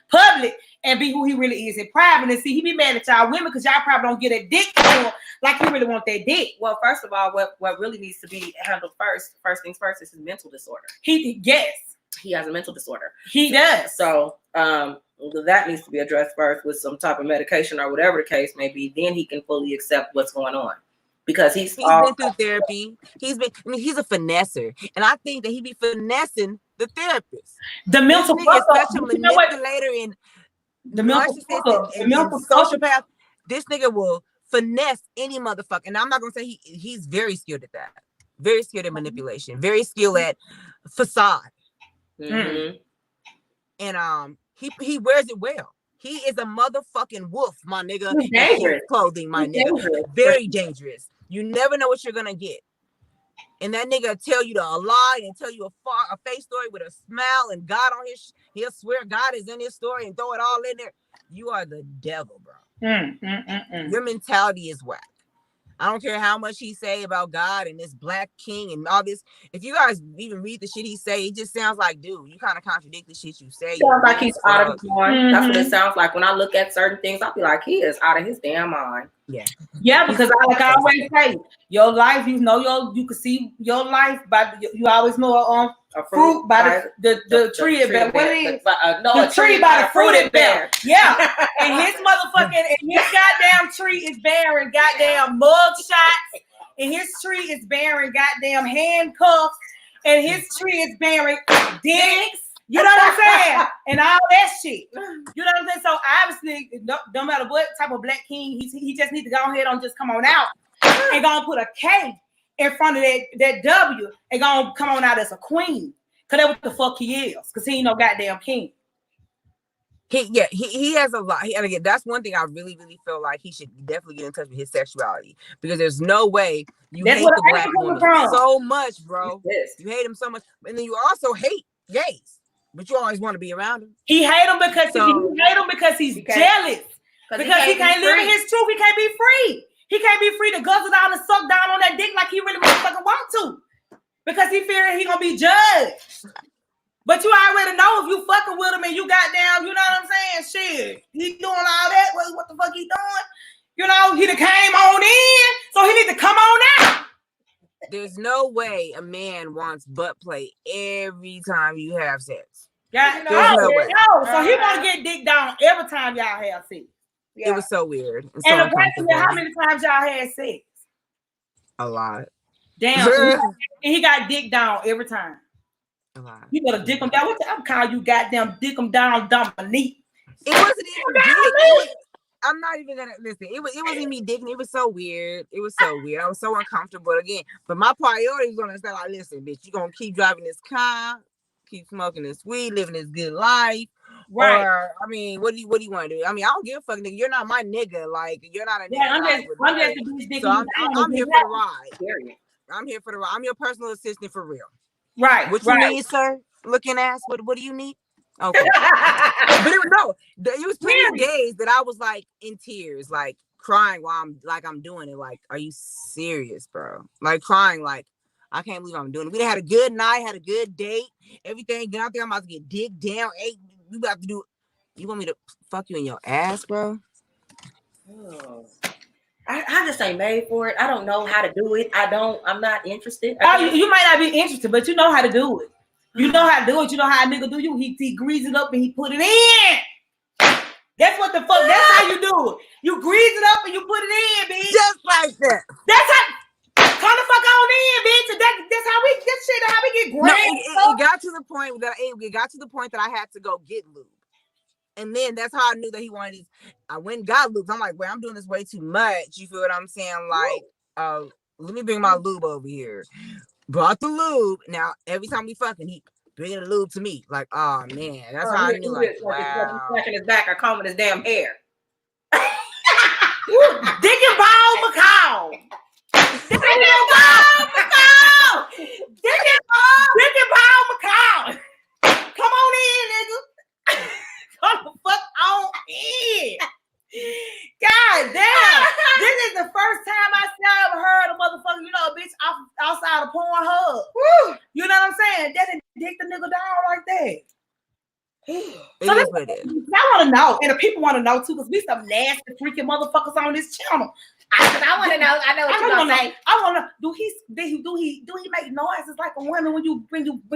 [SPEAKER 1] public and be who he really is in private. And see, he be mad at y'all women because y'all probably don't get a dick to him like he really want that dick.
[SPEAKER 2] Well, first of all, what really needs to be handled first things first, is his mental disorder.
[SPEAKER 1] He
[SPEAKER 2] has a mental disorder.
[SPEAKER 1] He does.
[SPEAKER 2] So that needs to be addressed first with some type of medication or whatever the case may be. Then he can fully accept what's going on. Because he's
[SPEAKER 3] been through therapy. He's a finesser. And I think that he be finessing the therapist.
[SPEAKER 1] The mental
[SPEAKER 3] is such a manipulator and
[SPEAKER 1] the mental
[SPEAKER 3] sociopath. This nigga will finesse any motherfucker. And I'm not gonna say he's very skilled at that. Very skilled at manipulation. Very skilled at facade.
[SPEAKER 2] Mm-hmm.
[SPEAKER 3] And he wears it well. He is a motherfucking wolf, my nigga.
[SPEAKER 2] He's dangerous.
[SPEAKER 3] Clothing, my nigga. Dangerous. Very dangerous. You never know what you're gonna get. And that nigga tell you a lie and tell you a fake story with a smile and God on he'll swear God is in his story and throw it all in there. You are the devil, bro. Your mentality is whack. I don't care how much he say about God and this black king and all this. If you guys even read the shit he say, it just sounds like, dude, you kind of contradict the shit you say.
[SPEAKER 2] Sounds like he's out of his mind. That's what it sounds like. When I look at certain things, I'll be like, he is out of his damn mind. Yeah, because I always say, your life, you can see your life by you always know a fruit by the tree it bear. What it is? The tree by the fruit it bear. Yeah, and his goddamn tree is bearing goddamn mug shots, and his tree is bearing goddamn handcuffs, and his tree is bearing dicks. You know what I'm saying? And all that shit. You know what I'm saying? So obviously, no matter what type of black king, he just need to go ahead and just come on out and gonna put a K in front of that W and gonna come on out as a queen. Cause that's what the fuck he is. Cause he ain't no goddamn king.
[SPEAKER 3] He has a lot. And again, that's one thing I really, really feel like he should definitely get in touch with his sexuality, because there's no way you hate the black woman so much, bro. You hate him so much, and then you also hate gays. But you always want to be around him.
[SPEAKER 2] He hate him because he's jealous. Because he can't live in his truth. He can't be free. He can't be free to guzzle down and suck down on that dick like he really motherfucking want to. Because he fearing he gonna be judged. But you already know if you fucking with him and you goddamn, you know what I'm saying? Shit. He doing all that. What the fuck he doing? You know, he done came on in. So he need to come on out.
[SPEAKER 3] There's no way a man wants butt play every time you have sex.
[SPEAKER 2] Yeah, no way. So he want to get dick down every time y'all have sex.
[SPEAKER 3] Yeah. It was so weird.
[SPEAKER 2] And the question is, how many times y'all had sex?
[SPEAKER 3] A lot.
[SPEAKER 2] Damn. And he got dick down every time.
[SPEAKER 3] A lot.
[SPEAKER 2] You better dick him down. What I'm calling you goddamn dick him down, Dominique.
[SPEAKER 3] It wasn't even dick. I'm not even gonna listen. It wasn't me dicking. It was so weird. It was so weird. I was so uncomfortable again. But my priority was gonna say, like, listen, bitch, you gonna keep driving this car, keep smoking this weed, living this good life. Right. Or, I mean, what do you want to do? I mean, I don't give a fuck, nigga. You're not my nigga. Like, you're not a nigga.
[SPEAKER 2] Yeah, I'm here for the ride.
[SPEAKER 3] I'm here for the ride. I'm your personal assistant for real.
[SPEAKER 2] Right.
[SPEAKER 3] What you need, sir? Looking ass. What do you need? Okay. But it was plenty of days that I was like in tears, like crying while I'm doing it. Like, are you serious, bro? Like crying, like, I can't believe I'm doing it. We had a good night, had a good date, everything. Then I think I'm about to get digged down. Hey, you about to do? You want me to fuck you in your ass, bro?
[SPEAKER 1] Oh. I just ain't made for it. I don't know how to do it. I'm not interested.
[SPEAKER 2] You might not be interested, but you know how to do it. You know how to do it. You know how a nigga do you. He grease it up and he put it in. That's what the fuck. That's how you do it. You grease it up and you put it in, bitch.
[SPEAKER 3] Just like that.
[SPEAKER 2] That's how. Come the fuck on in, bitch. That's how we get shit. How we get grand.
[SPEAKER 3] No, it got to the point that I had to go get lube. And then that's how I knew that he wanted his. I went and got lube. I'm like, wait, I'm doing this way too much. You feel what I'm saying? Like, let me bring my lube over here. Brought the lube. Now, every time we fucking, he bringing the lube to me. Like, oh, man. That's how I knew, like, wow.
[SPEAKER 2] He's smacking his back or combing his damn hair. Dick and Ball McCall. Dick and Ball McCall. Dick and Ball McCall. Come on in, nigga. Come the fuck on in. God damn. This is the first time I ever heard a motherfucker, you know, a bitch outside of Pornhub. Woo. You know what I'm saying? That didn't dick the nigga down like that. So
[SPEAKER 3] it is what it is.
[SPEAKER 2] I want to know, and the people want to know too, because we some nasty freaking motherfuckers on this channel.
[SPEAKER 1] I want to know. I know what you're gonna say.
[SPEAKER 2] I want to. Do he make noises like a woman when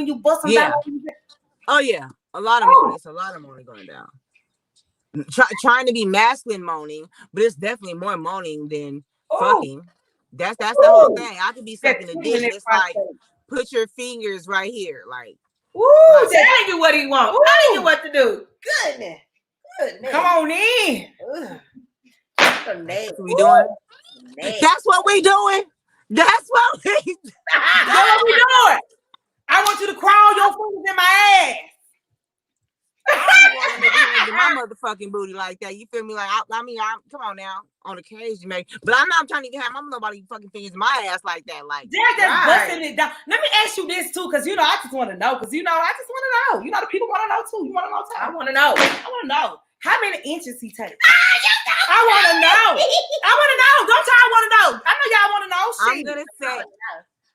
[SPEAKER 2] you bust him down?
[SPEAKER 3] Oh yeah, a lot of moaning. It's a lot of moaning going down. Trying to be masculine moaning, but it's definitely more moaning than fucking. That's the whole thing. I could be sucking a dick. It's like, put your fingers right here, like.
[SPEAKER 2] Woo! Telling you what he wants. Telling you what to do.
[SPEAKER 1] Goodness.
[SPEAKER 2] Come on in.
[SPEAKER 3] That's what we doing. That's what we doing. That's what we doing.
[SPEAKER 2] I want you to crawl your fingers in my ass.
[SPEAKER 3] I don't my motherfucking booty like that. You feel me? Like I'm come on now. On occasion, maybe, but I'm not trying to have nobody fucking fingers in my ass like that. Like
[SPEAKER 2] that's busting it down. Let me ask you this too, because I just want to know. Because I just want to know. The people want to know too. You want to know too? I want to know. I want to know how many inches he takes. I want to know. Don't y'all want to know? I know y'all want to know.
[SPEAKER 3] I'm gonna say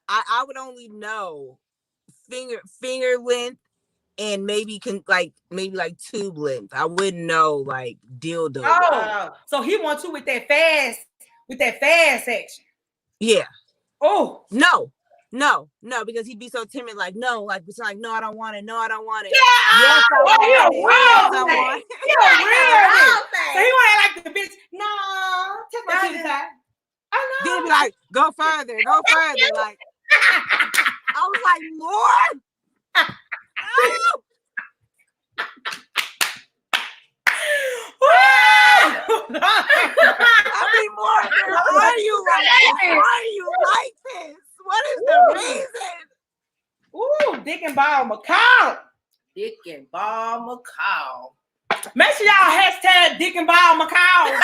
[SPEAKER 3] I would only know finger length. And maybe like tube length. I wouldn't know like dildo.
[SPEAKER 2] Oh, so he wants you with that fast
[SPEAKER 1] with that fast section.
[SPEAKER 3] Yeah.
[SPEAKER 1] Oh
[SPEAKER 3] no, because he'd be so timid, like no, like it's like no, I don't want it. No, I don't want it.
[SPEAKER 1] yeah,
[SPEAKER 3] Yes, I want it. Yes, I
[SPEAKER 1] thing.
[SPEAKER 3] want it.
[SPEAKER 1] He a real thing. So he want to like the bitch. No, take that to the side. Oh no.
[SPEAKER 3] Then he'd be like, go further. Like I was like, more. Oh! I mean, more. Why are you like this? Why are you like this? What is the reason?
[SPEAKER 1] Ooh, Dick and Ball McCall.
[SPEAKER 2] Dick and Ball McCall.
[SPEAKER 1] Make sure y'all hashtag Dick and Ball McCall.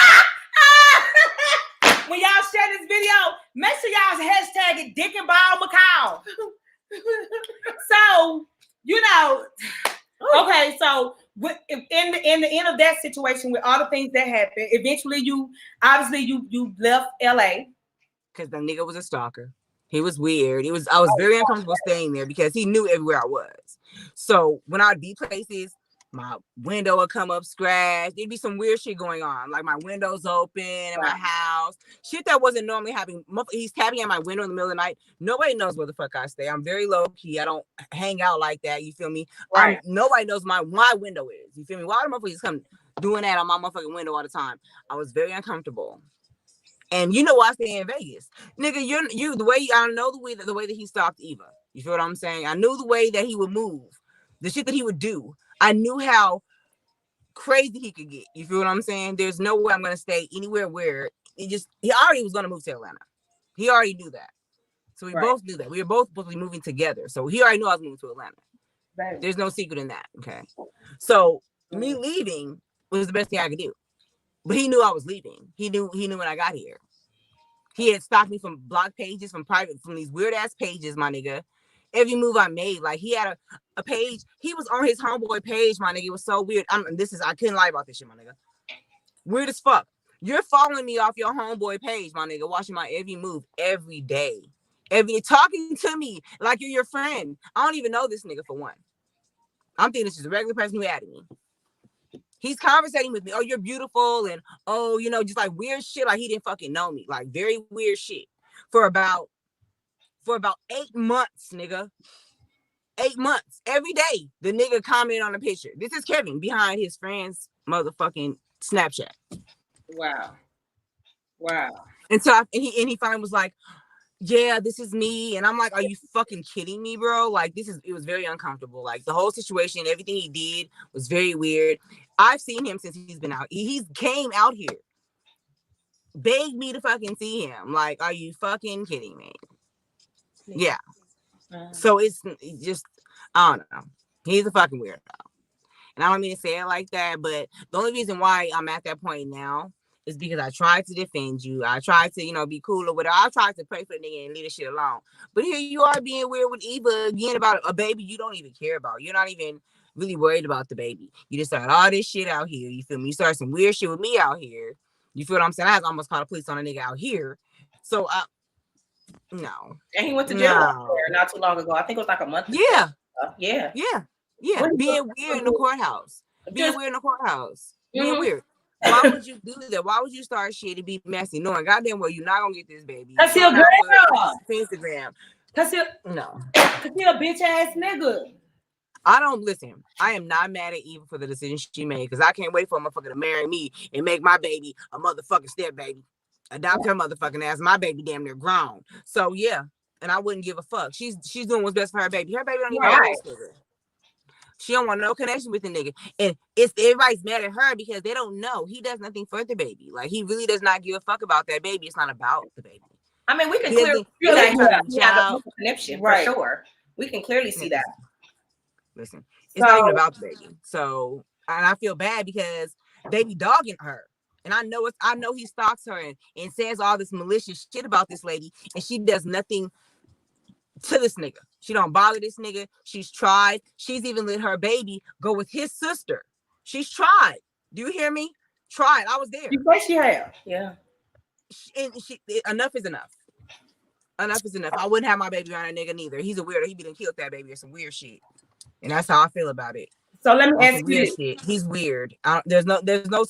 [SPEAKER 1] When y'all share this video, make sure y'all hashtag it Dick and Ball McCall. So, you know, okay, so in the end of that situation, with all the things that happened, eventually you left LA.
[SPEAKER 3] Because the nigga was a stalker. He was weird. I was very uncomfortable staying there because he knew everywhere I was. So when I'd be places, my window would come up scratched. There'd be some weird shit going on. Like my window's open in my house. Shit that wasn't normally happening. He's tapping at my window in the middle of the night. Nobody knows where the fuck I stay. I'm very low key. I don't hang out like that. You feel me?
[SPEAKER 1] Right.
[SPEAKER 3] Nobody knows my window is. You feel me? Why do motherfuckers come doing that on my motherfucking window all the time? I was very uncomfortable. And you know why I stay in Vegas, nigga. You the way I know the way that he stalked Eva. You feel what I'm saying? I knew the way that he would move, the shit that he would do. I knew how crazy he could get. You feel what I'm saying? There's no way I'm gonna stay anywhere where he already was gonna move to Atlanta. He already knew that. So we both knew that. We were both supposed to be moving together. So he already knew I was moving to Atlanta. Right. There's no secret in that. Okay. So me leaving was the best thing I could do. But he knew I was leaving. He knew when I got here. He had stopped me from block pages, from these weird ass pages, my nigga. Every move I made, like he had a page. He was on his homeboy page, my nigga. It was so weird. I couldn't lie about this shit, my nigga. Weird as fuck. You're following me off your homeboy page, my nigga, watching my every move every day. Talking to me like you're your friend. I don't even know this nigga for one. I'm thinking this is a regular person who added me. He's conversating with me. Oh, you're beautiful. And oh, just like weird shit. Like he didn't fucking know me. Like very weird shit. For about 8 months, nigga. 8 months. Every day, the nigga commented on a picture. This is Kevin behind his friend's motherfucking Snapchat.
[SPEAKER 1] Wow.
[SPEAKER 3] And so he finally was like, yeah, this is me. And I'm like, are you fucking kidding me, bro? Like it was very uncomfortable. Like the whole situation, everything he did was very weird. I've seen him since he's been out. He came out here, begged me to fucking see him. Like, are you fucking kidding me? Yeah. So it's just, I don't know. He's a fucking weirdo. And I don't mean to say it like that, but the only reason why I'm at that point now is because I tried to defend you. I tried to, be cool or whatever. I tried to pray for the nigga and leave the shit alone. But here you are being weird with Eva again about a baby you don't even care about. You're not even really worried about the baby. You just started all this shit out here. You feel me? You started some weird shit with me out here. You feel what I'm saying? I had almost called the police on a nigga out here. So, no.
[SPEAKER 2] And he went to jail not too long ago. I think it was like a month ago.
[SPEAKER 3] Yeah. Being weird in the courthouse. Being weird. Why would you do that? Why would you start shit to be messy, knowing goddamn well you're not gonna get this baby?
[SPEAKER 1] Cause he a girl.
[SPEAKER 3] Instagram.
[SPEAKER 1] Cause he a bitch ass nigga.
[SPEAKER 3] I don't listen. I am not mad at Eva for the decision she made because I can't wait for a motherfucker to marry me and make my baby a motherfucking step baby. Adopt her motherfucking ass. My baby damn near grown. So yeah, and I wouldn't give a fuck. She's doing what's best for her baby. Her baby don't even know this nigga. She don't want no connection with the nigga. And everybody's mad at her because they don't know. He does nothing for the baby. Like, he really does not give a fuck about that baby. It's not about the baby.
[SPEAKER 2] I mean, we can clearly see that he has a connection for sure. We can clearly see that.
[SPEAKER 3] Listen, it's not even about the baby. So, and I feel bad because they be dogging her. And I know he stalks her and says all this malicious shit about this lady. And she does nothing to this nigga. She don't bother this nigga. She's tried. She's even let her baby go with his sister. She's tried. Do you hear me? Tried. I was there.
[SPEAKER 1] You bet she have.
[SPEAKER 2] Yeah.
[SPEAKER 3] And enough is enough. Enough is enough. I wouldn't have my baby around a nigga neither. He's a weirdo. He be done killed that baby or some weird shit. And that's how I feel about it.
[SPEAKER 2] So let me ask you
[SPEAKER 3] weird
[SPEAKER 2] this.
[SPEAKER 3] shit. He's weird. There's no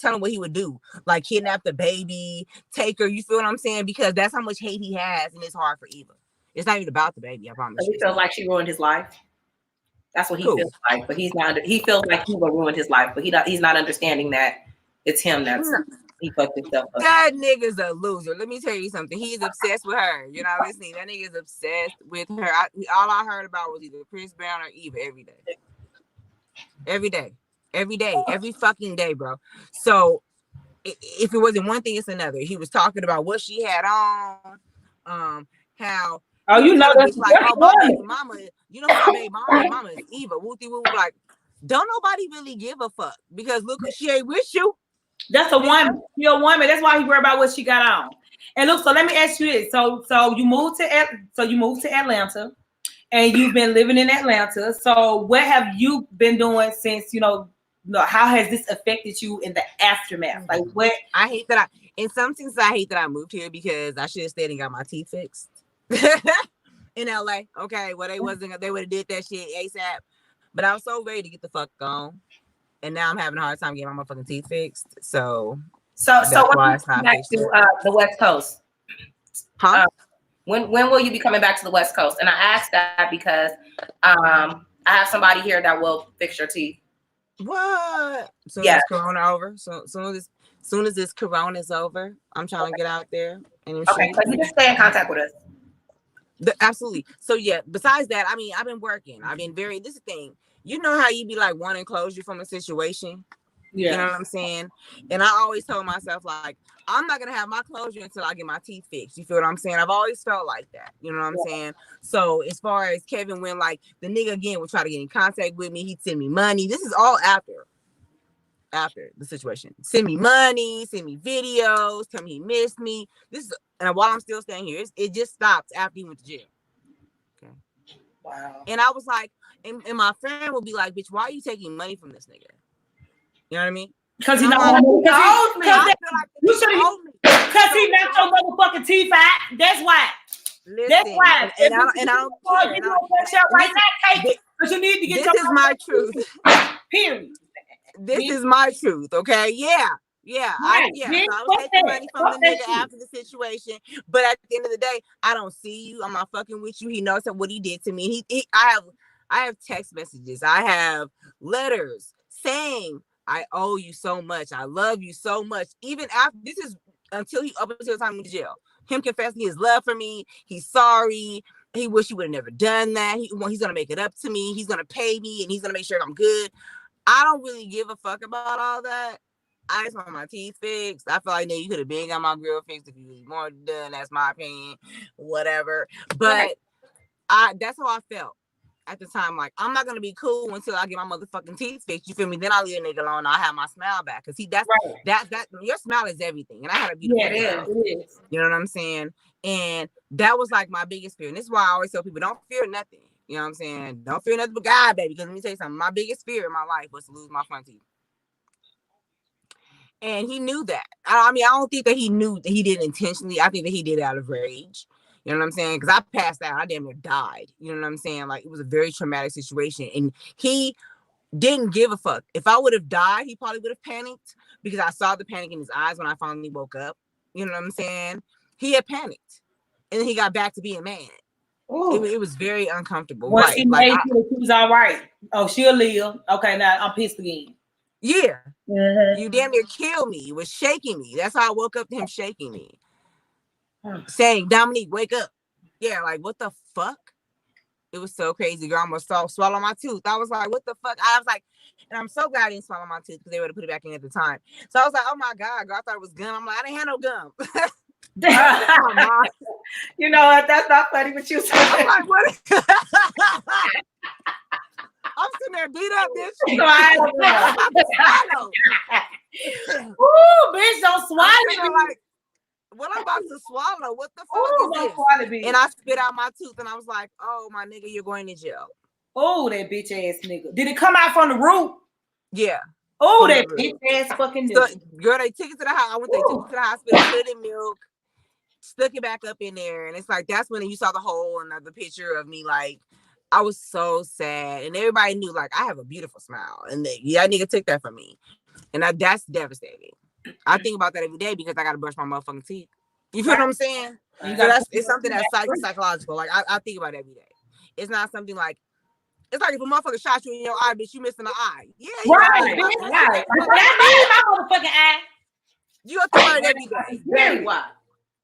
[SPEAKER 3] telling what he would do. Like kidnap the baby, take her. You feel what I'm saying? Because that's how much hate he has, and it's hard for Eva. It's not even about the baby. I promise
[SPEAKER 2] So he feels like she ruined his life. That's what he feels like, but he's not. He feels like Eva ruined his life, but he's not understanding that it's him that's he fucked himself up.
[SPEAKER 3] That nigga's a loser. Let me tell you something. He's obsessed with her. You're not listening. That nigga's obsessed with her. All I heard about was either Chris Brown or Eva every day. Every day. Every day. Every fucking day, bro. So if it wasn't one thing, it's another. He was talking about what she had on, how
[SPEAKER 2] you know that's
[SPEAKER 3] like, oh, my baby mama, you know my baby mama is Eva. Wooty woo, like, don't nobody really give a fuck because look, she ain't with you.
[SPEAKER 2] That's a woman. You're a woman. That's why he worried about what she got on. And look, so let me ask you this. So you moved to Atlanta, and you've been living in Atlanta. So what have you been doing since how has this affected you in the aftermath? Like what?
[SPEAKER 3] I hate that in some sense I hate that I moved here because I should have stayed and got my teeth fixed in LA. Okay, well they would have did that shit ASAP. But I was so ready to get the fuck on. And now I'm having a hard time getting my motherfucking teeth fixed. So
[SPEAKER 2] why it's not back to the West Coast?
[SPEAKER 3] Huh?
[SPEAKER 2] When will you be coming back to the West Coast? And I asked that because I have somebody here that will fix your teeth.
[SPEAKER 3] What? Soon as Corona over. So soon as this Corona is over, I'm trying to get out there. And
[SPEAKER 2] okay, so you can stay in contact with us.
[SPEAKER 3] Absolutely. So yeah, besides that, I mean, I've been working. This is the thing. You know how you be like wanting closure from a situation? Yeah. You know what I'm saying? And I always told myself, like, I'm not going to have my closure until I get my teeth fixed. You feel what I'm saying? I've always felt like that. You know what I'm saying? So as far as Kevin went, like, the nigga again would try to get in contact with me. He'd send me money. This is all after the situation. Send me money, send me videos, tell me he missed me. And while I'm still staying here, it just stopped after he went to jail. Okay.
[SPEAKER 2] Wow.
[SPEAKER 3] And I was like, and my friend would be like, bitch, why are you taking money from this nigga? You know what I mean?
[SPEAKER 2] Because he owes me. You should have. Because he knocked your motherfucking teeth out. That's why.
[SPEAKER 3] Listen,
[SPEAKER 2] that's why.
[SPEAKER 3] And I don't care.
[SPEAKER 2] Because you need to get
[SPEAKER 3] this is my truth.
[SPEAKER 2] Period.
[SPEAKER 3] This is my truth. Okay. Yeah.
[SPEAKER 2] Right.
[SPEAKER 3] So I was taking money from the nigga after the situation, but at the end of the day, I don't see you. I'm not fucking with you. He knows what he did to me. I have text messages. I have letters saying I owe you so much. I love you so much. Even after this is up until the time he went to jail. Him confessing his love for me. He's sorry. He wish he would have never done that. He's gonna make it up to me. He's gonna pay me, and he's gonna make sure I'm good. I don't really give a fuck about all that. I just want my teeth fixed. I feel like you could have been got my grill fixed if you was more done. That's my opinion. Whatever. But that's how I felt at the time. Like, I'm not gonna be cool until I get my motherfucking teeth fixed. You feel me? Then I'll leave a nigga alone. I'll have my smile back. Cause that your smile is everything. And I had a beautiful smile.
[SPEAKER 2] It is.
[SPEAKER 3] You know what I'm saying? And that was like my biggest fear. And this is why I always tell people, don't fear nothing. You know what I'm saying? Don't fear nothing but God, baby. Because let me tell you something. My biggest fear in my life was to lose my front teeth. And he knew that. I mean, I don't think that he knew that he did it intentionally. I think that he did it out of rage. You know what I'm saying? Because I passed out. I damn near died. You know what I'm saying? Like, it was a very traumatic situation. And he didn't give a fuck. If I would have died, he probably would have panicked because I saw the panic in his eyes when I finally woke up. You know what I'm saying? He had panicked. And then he got back to being mad. It was very uncomfortable.
[SPEAKER 2] Once he made sure she was all right. Oh, she'll live. Okay, now I'm pissed again.
[SPEAKER 3] Yeah. Mm-hmm. You damn near killed me. You was shaking me. That's how I woke up to him shaking me. Saying, Dominique, wake up. Yeah, like, what the fuck? It was so crazy. Girl, I almost swallow my tooth. I was like, what the fuck? I was like, and I'm so glad I didn't swallow my tooth because they would have put it back in at the time. So I was like, oh my God, girl, I thought it was gum. I'm like, I didn't have no gum.
[SPEAKER 2] You know what? That's not funny, but you said.
[SPEAKER 3] I'm like, what? I'm sitting there beat up, bitch.
[SPEAKER 2] Ooh, bitch, don't swallow.
[SPEAKER 3] Like, what I'm about to swallow? What the fuck is this? And I spit out my tooth, and I was like, "Oh, my nigga, you're going to jail."
[SPEAKER 2] Oh, that bitch ass nigga. Did it come out from the root?
[SPEAKER 3] Yeah.
[SPEAKER 2] Oh, that bitch ass fucking nigga. So,
[SPEAKER 3] girl, they took it to the house. They took it to the hospital, put it in milk, stuck it back up in there, and it's like that's when you saw the hole and the picture of me like. I was so sad, and everybody knew like I have a beautiful smile, and that nigga took that from me, and that's devastating. I think about that every day because I gotta brush my motherfucking teeth. You feel what I'm saying? So it's something that's psychological. Like I think about it every day. It's not something like it's like if a motherfucker shot you in your eye, bitch, you missing an eye. Yeah,
[SPEAKER 1] right. Right. But I need my motherfucking eye.
[SPEAKER 3] You have to learn every day.
[SPEAKER 1] Very wide.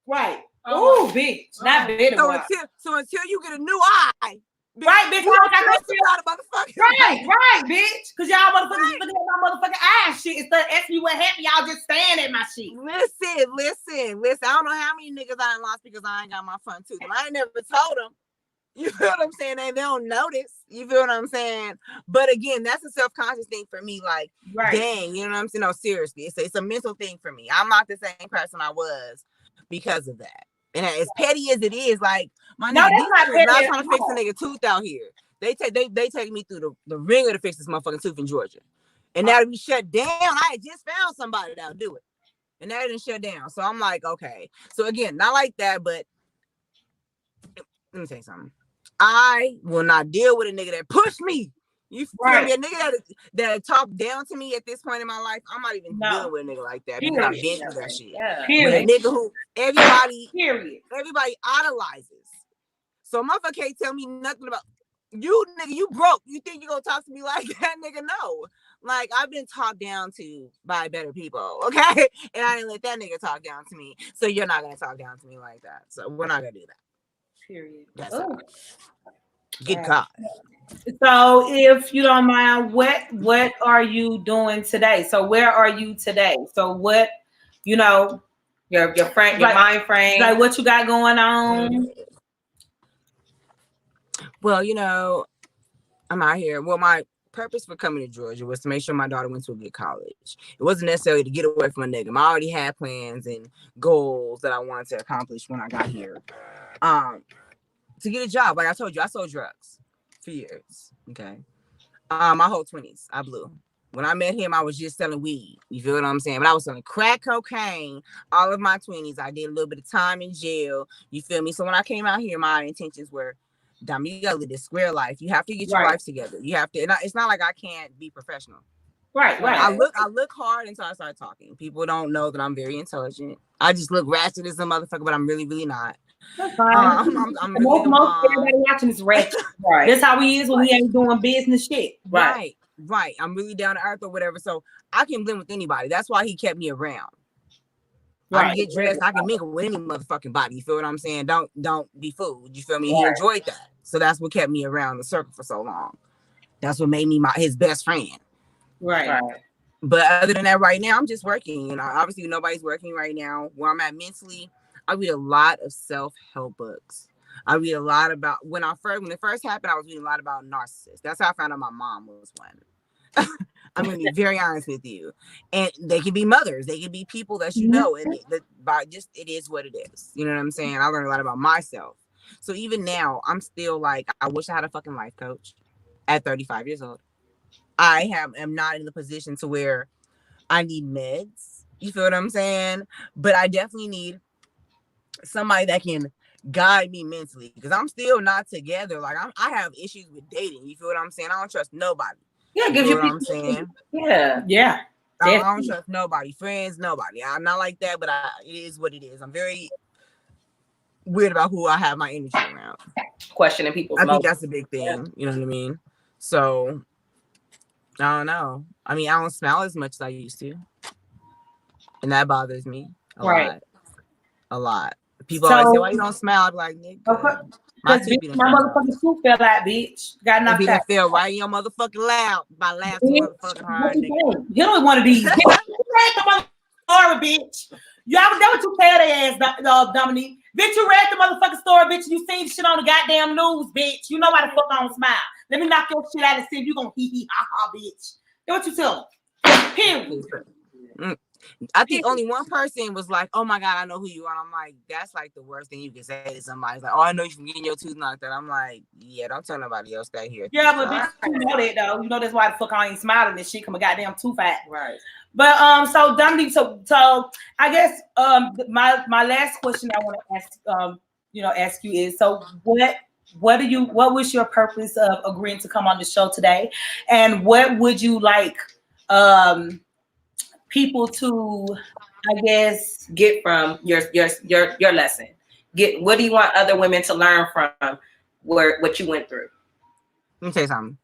[SPEAKER 1] Right. Oh, bitch. Not very wide.
[SPEAKER 3] So until you get a new eye. Bitch,
[SPEAKER 1] right, bitch.
[SPEAKER 3] Motherfucker.
[SPEAKER 1] Right, bitch. Because y'all motherfuckers looking at my motherfucking eye shit. Instead of asking me what happened, y'all just staring at my shit.
[SPEAKER 3] Listen. I don't know how many niggas I lost because I ain't got my front tooth. And I ain't never told them. You feel what I'm saying? They don't notice. You feel what I'm saying? But again, that's a self-conscious thing for me. Like, dang, you know what I'm saying? No, seriously. It's a mental thing for me. I'm not the same person I was because of that. And as petty as it is, like, my nigga, these not trying to fix a nigga tooth out here. They take me through the ringer to fix this motherfucking tooth in Georgia. And now we shut down. I just found somebody that'll do it. And that didn't shut down. So I'm like, okay. So again, not like that, but let me say something. I will not deal with a nigga that pushed me. You feel me? A nigga that talked down to me at this point in my life, I'm not even dealing with a nigga like that because I've been through that shit. Yeah. But a nigga who everybody idolizes. So motherfucker can't tell me nothing about you, nigga. You broke. You think you gonna talk to me like that, nigga? No. Like I've been talked down to by better people, okay? And I didn't let that nigga talk down to me. So you're not gonna talk down to me like that. So we're not gonna do that. Period. That's all. Good God.
[SPEAKER 1] So if you don't mind, what are you doing today? So where are you today? So what, your frame, your mind frame, like what you got going on?
[SPEAKER 3] Well, I'm out here. Well, my purpose for coming to Georgia was to make sure my daughter went to a good college. It wasn't necessarily to get away from a nigga. I already had plans and goals that I wanted to accomplish when I got here. To get a job, like I told you, I sold drugs for years. Okay. My whole 20s, I blew. When I met him, I was just selling weed. You feel what I'm saying? But I was selling crack cocaine all of my 20s. I did a little bit of time in jail. You feel me? So when I came out here, my intentions were, Dominique, you gotta live this square life. You have to get your life together. You have to. And it's not like I can't be professional. Right. I look hard until I start talking. People don't know that I'm very intelligent. I just look ratchet as a motherfucker, but I'm really, really not.
[SPEAKER 1] That's fine. I'm really most everybody watching is ratchet. Right. That's how we is when we ain't doing business shit.
[SPEAKER 3] Right. I'm really down to earth or whatever. So I can blend with anybody. That's why he kept me around. I can get dressed. I can mingle with any motherfucking body. You feel what I'm saying? Don't be fooled. You feel me? He enjoyed that. So that's what kept me around the circle for so long. That's what made me his best friend. Right. But other than that, right now, I'm just working. Obviously nobody's working right now. Where I'm at mentally, I read a lot of self-help books. I read a lot about when it first happened, I was reading a lot about narcissists. That's how I found out my mom was one. I'm gonna be very honest with you. And they can be mothers, they can be people that and it is what it is. You know what I'm saying? I learned a lot about myself. So even now, I'm still like, I wish I had a fucking life coach at 35 years old. I am not in the position to where I need meds. You feel what I'm saying? But I definitely need somebody that can guide me mentally because I'm still not together. Like I have issues with dating. You feel what I'm saying? I don't trust nobody.
[SPEAKER 1] Yeah,
[SPEAKER 3] you know what I'm saying?
[SPEAKER 1] Yeah.
[SPEAKER 3] I don't trust nobody, friends, nobody. I'm not like that, but it is what it is. I'm very weird about who I have my energy around.
[SPEAKER 2] Questioning people's
[SPEAKER 3] I think that's a big thing. Yeah. You know what I mean? So I don't know. I mean, I don't smile as much as I used to, and that bothers me a lot. People always say, "Why you don't smile?" I'm like, nigga, my
[SPEAKER 1] motherfucking tooth fell out, bitch. Got knocked out.
[SPEAKER 3] Fell right in your motherfucking loud by laughing motherfucking hard.
[SPEAKER 1] You don't want to be. Sorry, bitch. That what you tell their ass, Dominique. Bitch, you read the motherfucking story, bitch. You seen shit on the goddamn news, bitch. You know why the fuck I don't smile. Let me knock your shit out and see if you gonna hee hee ha ha, bitch. That's what you tell them. Period.
[SPEAKER 3] I think only one person was like, "Oh my God, I know who you are." I'm like, that's like the worst thing you can say to somebody. It's like, "Oh, I know you from getting your tooth knocked out." I'm like, yeah, don't tell nobody else that here.
[SPEAKER 1] Yeah, but bitch, you know that though. You know that's why the fuck I ain't smiling this shit. Come a goddamn tooth out. Right. But so Dominique, so I guess my last question I want to ask ask you is, so what what was your purpose of agreeing to come on the show today? And what would you like people to, I guess,
[SPEAKER 2] get from your lesson? What do you want other women to learn from what you went through?
[SPEAKER 3] Let me tell you something.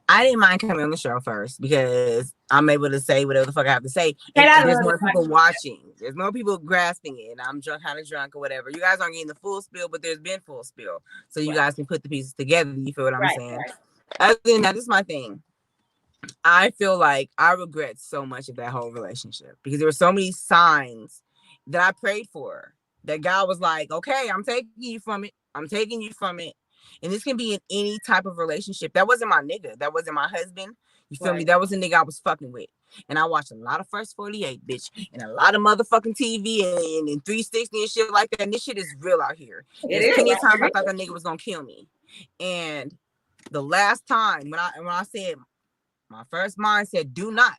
[SPEAKER 3] I didn't mind coming on the show first because I'm able to say whatever the fuck I have to say. And there's more people watching. There's more people grasping it. And I'm kind of drunk or whatever. You guys aren't getting the full spill, but there's been full spill. So you guys can put the pieces together. You feel what I'm saying? Right. Other than that, this is my thing. I feel like I regret so much of that whole relationship because there were so many signs that I prayed for that God was like, okay, I'm taking you from it. I'm taking you from it. And this can be in any type of relationship. That wasn't my nigga. That wasn't my husband. You feel me? That was a nigga I was fucking with. And I watched a lot of First 48, bitch. And a lot of motherfucking TV and 360 and shit like that. And this shit is real out here. There's plenty of times I thought that nigga was going to kill me. And the last time when I said, my first mind said, do not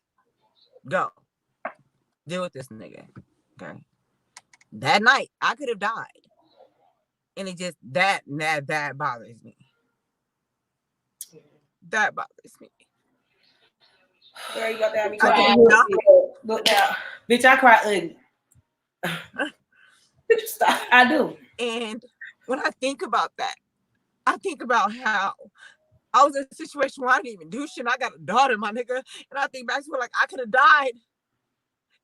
[SPEAKER 3] go. Deal with this nigga. Okay. That night, I could have died. And it just, that bothers me. That bothers me.
[SPEAKER 2] Girl, you got that?
[SPEAKER 1] Look down. Bitch, I cry ugly. Bitch, stop. I do.
[SPEAKER 3] And when I think about that, I think about how I was in a situation where I didn't even do shit. I got a daughter, my nigga. And I think back to like I could have died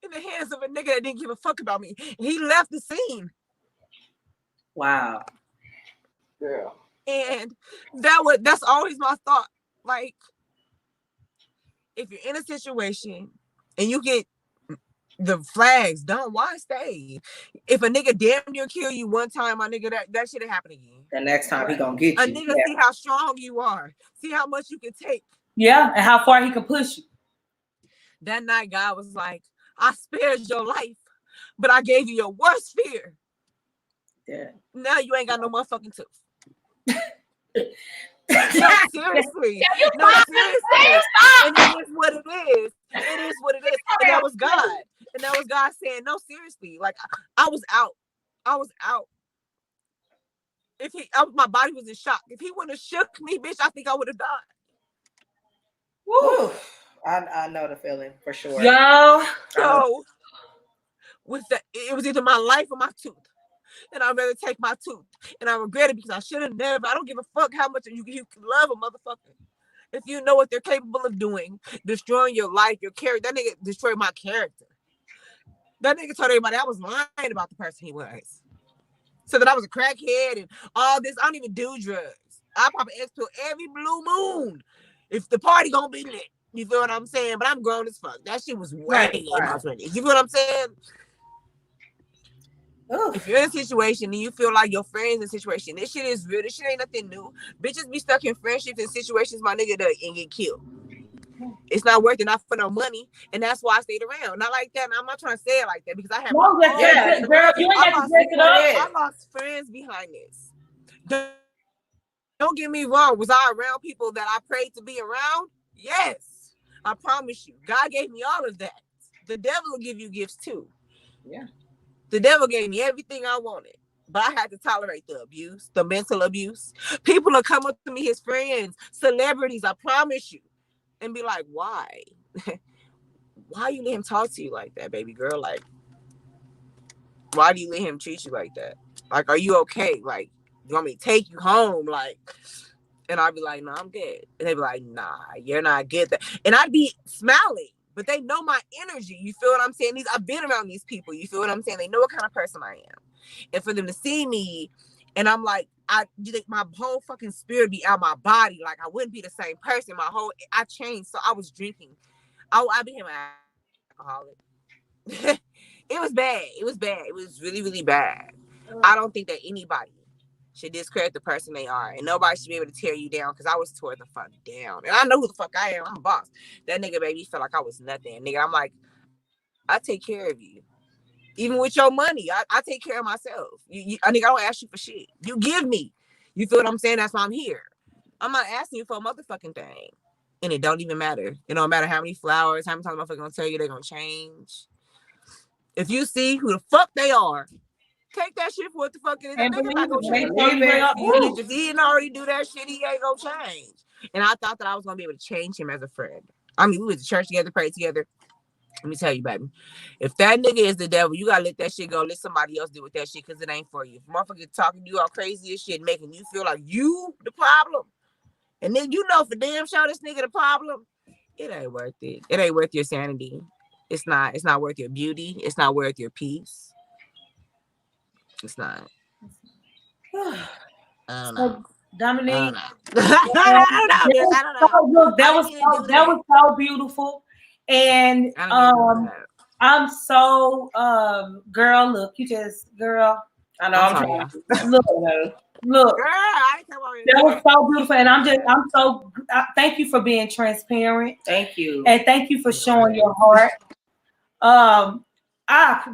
[SPEAKER 3] in the hands of a nigga that didn't give a fuck about me. And he left the scene.
[SPEAKER 2] Wow. Girl.
[SPEAKER 3] And that's always my thought. Like, if you're in a situation and you get the flags done, why stay? If a nigga damn near kill you one time, my nigga, that shouldn't happen again.
[SPEAKER 2] The next time he gonna get you.
[SPEAKER 3] A nigga see how strong you are. See how much you can take.
[SPEAKER 1] Yeah, and how far he can push you.
[SPEAKER 3] That night, God was like, I spared your life, but I gave you your worst fear.
[SPEAKER 2] Yeah.
[SPEAKER 3] Now you ain't got no motherfucking tooth. No, seriously. No, seriously. And it is what it is. It is what it is. And that was God. And that was God saying, no, seriously. Like, I was out. I was out. My body was in shock. If he wouldn't have shook me, bitch, I think I would have died.
[SPEAKER 2] Woo. I know the feeling for sure.
[SPEAKER 3] Yo. So, it was either my life or my tooth. And I'd rather take my tooth. And I regret it because I should have never. I don't give a fuck how much you can love a motherfucker. If you know what they're capable of doing, destroying your life, your character. That nigga destroyed my character. That nigga told everybody I was lying about the person he was. So that I was a crackhead and all this. I don't even do drugs. I pop an X pill every blue moon. If the party gonna be lit. You feel what I'm saying? But I'm grown as fuck. That shit was way in my 20s. You feel what I'm saying? Ooh. If you're in a situation and you feel like your friend's in a situation, this shit is real. This shit ain't nothing new. Bitches be stuck in friendships and situations, my nigga, and get killed. It's not worth it, not for no money, and that's why I stayed around. Not like that. And I'm not trying to say it like that because I have.
[SPEAKER 1] No, girl, you ain't got to break it up.
[SPEAKER 3] I lost friends behind this. Don't get me wrong. Was I around people that I prayed to be around? Yes, I promise you. God gave me all of that. The devil will give you gifts too.
[SPEAKER 2] Yeah.
[SPEAKER 3] The devil gave me everything I wanted, but I had to tolerate the abuse, the mental abuse. People will come up to me, his friends, celebrities, I promise you, and be like, why? Why you let him talk to you like that, baby girl? Like, why do you let him treat you like that? Like, are you okay? Like, you want me to take you home? Like, and I'd be like, no, I'm good. And they'd be like, nah, you're not good. And I'd be smiling. But they know my energy. You feel what I'm saying? I've been around these people. You feel what I'm saying? They know what kind of person I am. And for them to see me, and I'm like, my whole fucking spirit be out my body. Like I wouldn't be the same person. I changed. So I was drinking. I became an alcoholic. It was bad. It was bad. It was really, really bad. I don't think that anybody should discredit the person they are, and nobody should be able to tear you down because I was tore the fuck down, and I know who the fuck I am. I'm a boss. That nigga made me feel like I was nothing. Nigga, I'm like, I take care of you, even with your money. I take care of myself. I don't ask you for shit. You give me. You feel what I'm saying? That's why I'm here. I'm not asking you for a motherfucking thing, and it don't even matter. It don't matter how many flowers, how many times motherfucker gonna tell you they're gonna change. If you see who the fuck they are, take that shit for what the fuck it is.
[SPEAKER 1] And
[SPEAKER 3] That nigga not gonna
[SPEAKER 1] believe
[SPEAKER 3] change.
[SPEAKER 1] it, they up.
[SPEAKER 3] If he didn't already do that shit, he ain't gonna change. And I thought that I was gonna be able to change him as a friend. I mean, we went to church together, prayed together. Let me tell you, baby. If that nigga is the devil, you gotta let that shit go. Let somebody else deal with that shit because it ain't for you. If motherfucker talking to you all crazy as shit, making you feel like you the problem, and then you know for damn sure this nigga the problem, it ain't worth it. It ain't worth your sanity. It's not worth your beauty. It's not worth your peace. It's not. I don't know.
[SPEAKER 1] Dominique,
[SPEAKER 3] I don't know.
[SPEAKER 1] that was so beautiful. And I'm so girl, look, you just girl.
[SPEAKER 2] I know I'm trying.
[SPEAKER 1] Look.
[SPEAKER 3] Girl, I come over here.
[SPEAKER 1] That was so beautiful. And I'm so thank you for being transparent.
[SPEAKER 2] Thank you.
[SPEAKER 1] And thank you for showing your heart.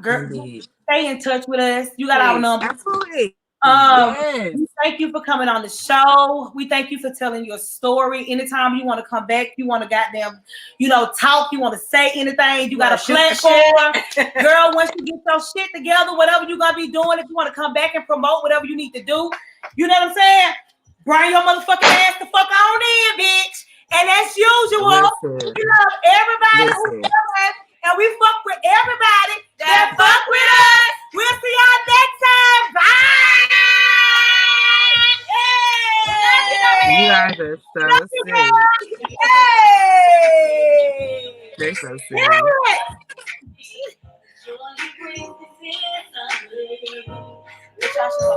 [SPEAKER 1] Girl, stay in touch with us. You got our number.
[SPEAKER 3] Absolutely.
[SPEAKER 1] Yes. We thank you for coming on the show. We thank you for telling your story. Anytime you want to come back, you want to goddamn, talk, you want to say anything, you got a platform. Girl, once you get your shit together, whatever you're going to be doing, if you want to come back and promote whatever you need to do, you know what I'm saying? Bring your motherfucking ass the fuck on in, bitch. And as usual, we love everybody who does us, and we fuck with everybody that fuck with us. We'll see y'all next time. Bye. Hey.
[SPEAKER 3] You guys are so sick.
[SPEAKER 1] Hey.
[SPEAKER 3] They're so sick.
[SPEAKER 1] Yeah.